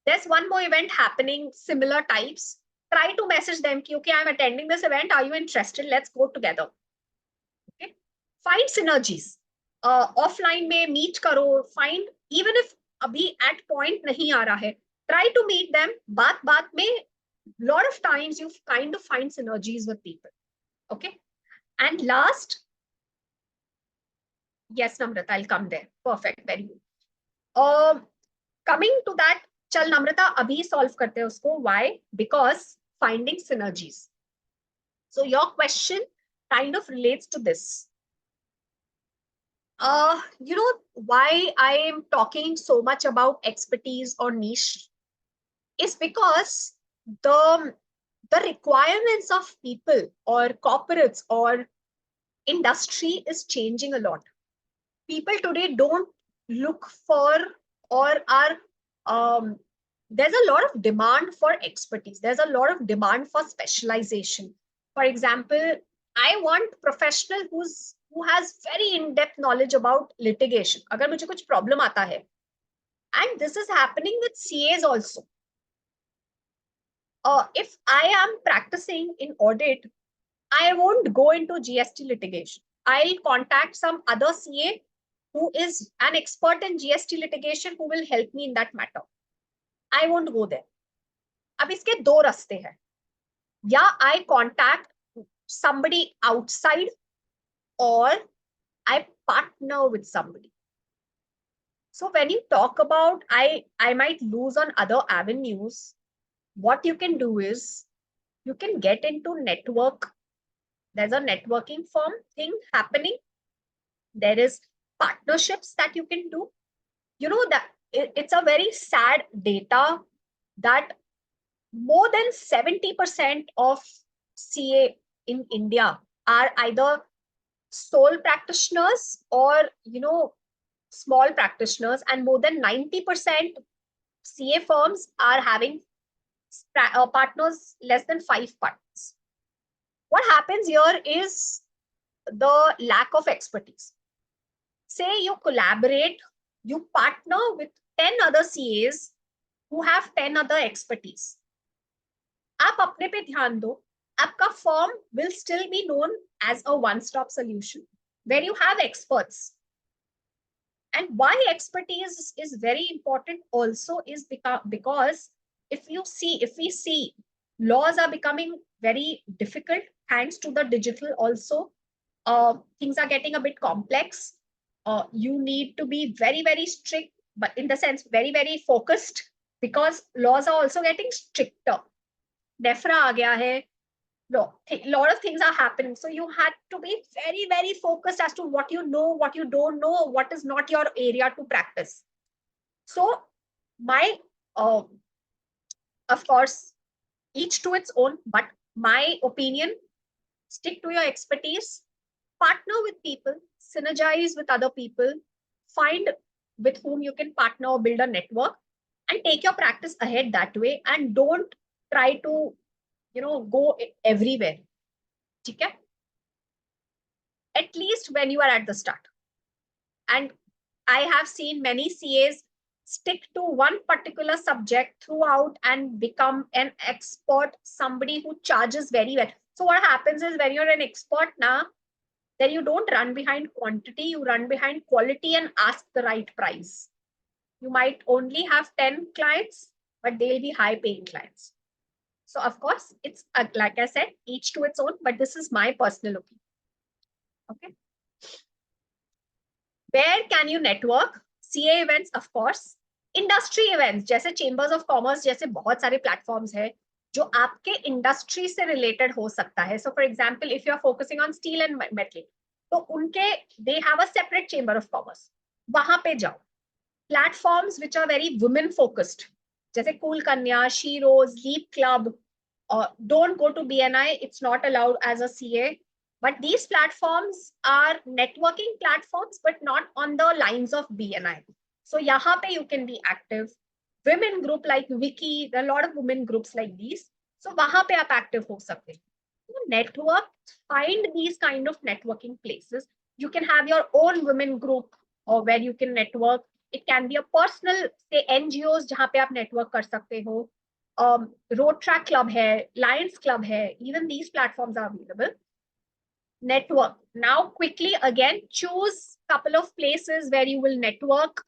there's one more event happening, similar types. Try to message them, okay, I'm attending this event. Are you interested? Let's go together. Okay. Find synergies. Offline में meet करो. Find, even if अभी at point नहीं आ रहा है, try to meet them. बात में, lot of times you kind of find synergies with people. Okay. And last, yes, Namrata, I'll come there. Perfect. Very good. Coming to that, चल नम्रता अभी solve करते हैं उसको. Why? Because finding synergies. So your question kind of relates to this. You know why I am talking so much about expertise or niche is because the requirements of people or corporates or industry is changing a lot. People today don't look for or are there's a lot of demand for expertise. There's a lot of demand for specialization. For example, I want professional who has very in-depth knowledge about litigation. अगर मुझे कुछ problem आता है, and this is happening with CAs also. If I am practicing in audit, I won't go into GST litigation. I'll contact some other CA who is an expert in GST litigation who will help me in that matter. I won't go there. अब इसके दो रास्ते हैं. या I contact somebody outside or I partner with somebody. So when you talk about I might lose on other avenues, what you can do is you can get into network. There's a networking firm thing happening. There is partnerships that you can do. You know that it's a very sad data that more than 70% of CA in India are either sole practitioners or, small practitioners, and more than 90% CA firms are having partners, less than 5 partners. What happens here is the lack of expertise. Say you collaborate, you partner with 10 other CAs who have 10 other expertise. आप अपने पे ध्यान दो, आपका firm will still be known as a one-stop solution where you have experts. And why expertise is very important also is because if we see laws are becoming very difficult thanks to the digital also. Things are getting a bit complex. You need to be very, very strict, but in the sense, very, very focused, because laws are also getting stricter. DEFRA aa gaya hai. Lot of things are happening. So you had to be very, very focused as to what you know, what you don't know, what is not your area to practice. So my, of course, each to its own, but my opinion, stick to your expertise, partner with people, synergize with other people, find with whom you can partner or build a network, and take your practice ahead that way, and don't try to, go everywhere. Okay? At least when you are at the start. And I have seen many CAs stick to one particular subject throughout and become an expert, somebody who charges very well. So what happens is when you're an expert now, then you don't run behind quantity, you run behind quality and ask the right price. You might only have 10 clients, but they'll be high paying clients. So of course, it's like I said, each to its own, but this is my personal opinion. Okay. Where can you network? CA events, of course. Industry events, जैसे chambers of commerce जैसे बहुत सारे platforms है जो आपके industry से related हो सकता है. So for example if you are focusing on steel and metal, तो उनके they have a separate chamber of commerce, वहां पे जाओ. Platforms which are very women focused, जैसे Kool Kanya, Sheroes, Leap Club. Don't go to BNI, it's not allowed as a CA. But these platforms are networking platforms, but not on the lines of BNI. So yahan pe you can be active. Women group like Wiki, there are a lot of women groups like these. So wahan pe aap active ho sakte. Network, find these kind of networking places. You can have your own women group or where you can network. It can be a personal, say NGOs jahan pe aap network kar sakte ho. Road Track Club hai, Lions Club hai. Even these platforms are available. Network. Now quickly again choose couple of places where you will network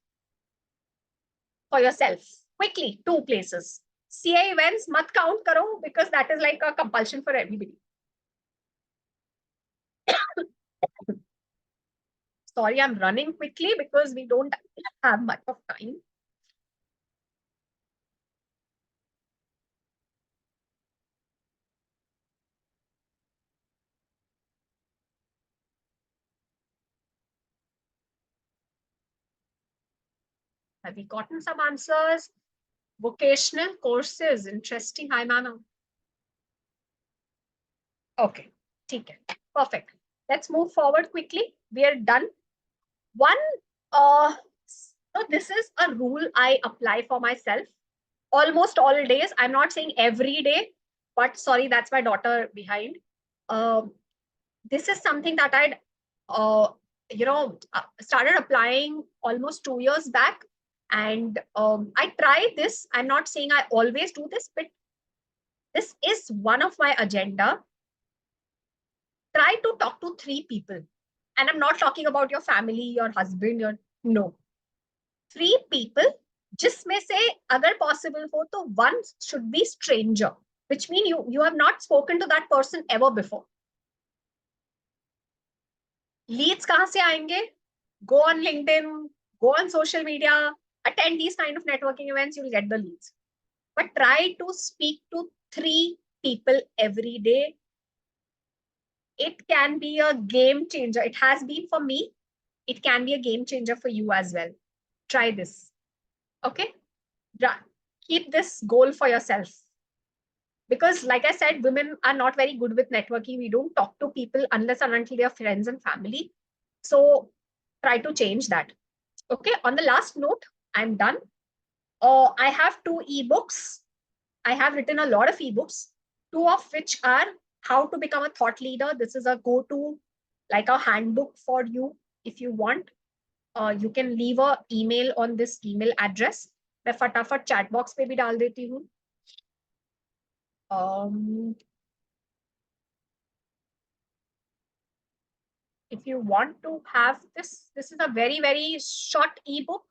for yourself. Quickly, 2 places. CA events mat count karo because that is like a compulsion for everybody. Sorry, I'm running quickly because we don't have much of time. Have we gotten some answers? Vocational courses, interesting. Hi, Mano. Okay, okay, perfect. Let's move forward quickly. We are done. So this is a rule I apply for myself almost all days. I'm not saying every day, but sorry, that's my daughter behind. This is something that I'd, started applying almost 2 years back. And I try this. I'm not saying I always do this, but this is one of my agenda. Try to talk to 3 people. And I'm not talking about your family, your husband, no. 3 people, जिसमें से अगर possible हो तो one should be stranger, which means you have not spoken to that person ever before. Leads कहाँ से आएंगे? Go on LinkedIn, go on social media, attend these kind of networking events, you'll get the leads. But try to speak to 3 people every day. It can be a game changer. It has been for me. It can be a game changer for you as well. Try this. Okay? Keep this goal for yourself. Because like I said, women are not very good with networking. We don't talk to people unless and until they are friends and family. So try to change that. Okay, on the last note, I'm done. I have two ebooks. I have written a lot of ebooks, two of which are how to become a thought leader. This is a go-to, like a handbook for you. If you want, you can leave a email on this email address. मैं फटाफट chat box पे भी डाल देती हूँ. Um, if you want to have this is a very, very short ebook,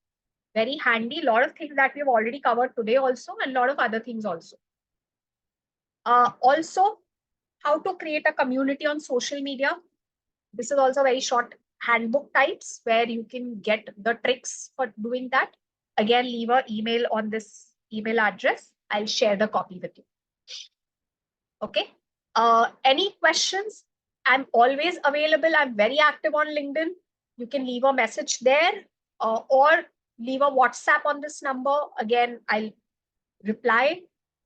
very handy. A lot of things that we've already covered today also, and a lot of other things also. Also, how to create a community on social media. This is also very short handbook types where you can get the tricks for doing that. Again, leave an email on this email address. I'll share the copy with you. Okay. Any questions? I'm always available. I'm very active on LinkedIn. You can leave a message there or leave a WhatsApp on this number. Again, I'll reply.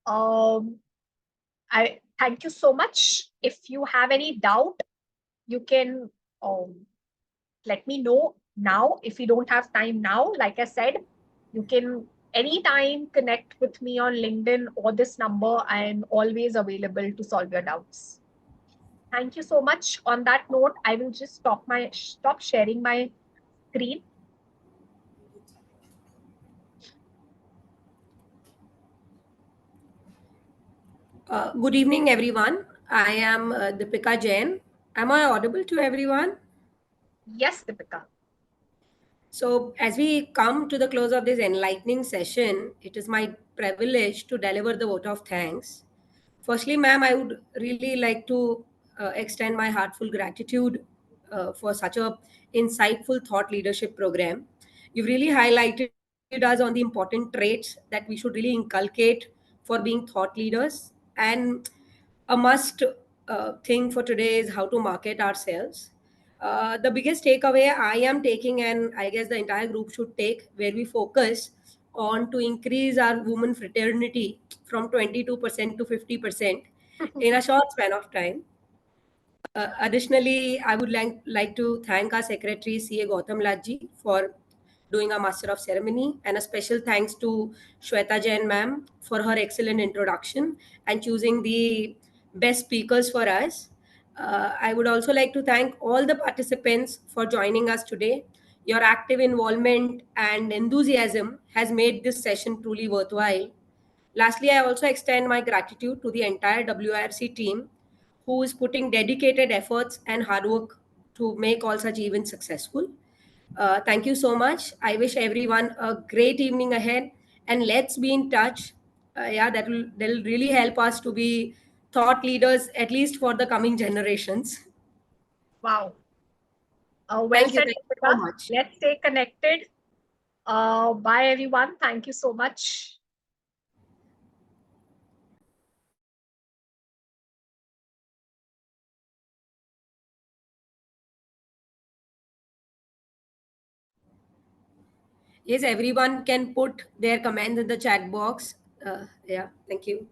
I thank you so much. If you have any doubt, you can let me know now. If you don't have time now, like I said, you can anytime connect with me on LinkedIn or this number. I'm always available to solve your doubts. Thank you so much. On that note, I will just stop sharing my screen. Good evening, everyone. I am Deepika Jain. Am I audible to everyone? Yes, Deepika. So, as we come to the close of this enlightening session, it is my privilege to deliver the vote of thanks. Firstly, ma'am, I would really like to extend my heartful gratitude for such a insightful thought leadership program. You've really highlighted us on the important traits that we should really inculcate for being thought leaders. And a must thing for today is how to market ourselves. The biggest takeaway I am taking, and I guess the entire group should take, where we focus on to increase our women fraternity from 22% to 50% in a short span of time. Additionally, I would like to thank our secretary, CA Gautam Lajji, for doing our Master of Ceremony, and a special thanks to Shweta Jain ma'am for her excellent introduction and choosing the best speakers for us. I would also like to thank all the participants for joining us today. Your active involvement and enthusiasm has made this session truly worthwhile. Lastly, I also extend my gratitude to the entire WIRC team who is putting dedicated efforts and hard work to make all such events successful. Thank you so much. I wish everyone a great evening ahead, and let's be in touch. Yeah, that'll really help us to be thought leaders, at least for the coming generations. Wow. Well said, Thank you so Deepika. much. Let's stay connected. Bye, everyone. Thank you so much. Yes, everyone can put their comments in the chat box. Yeah, thank you.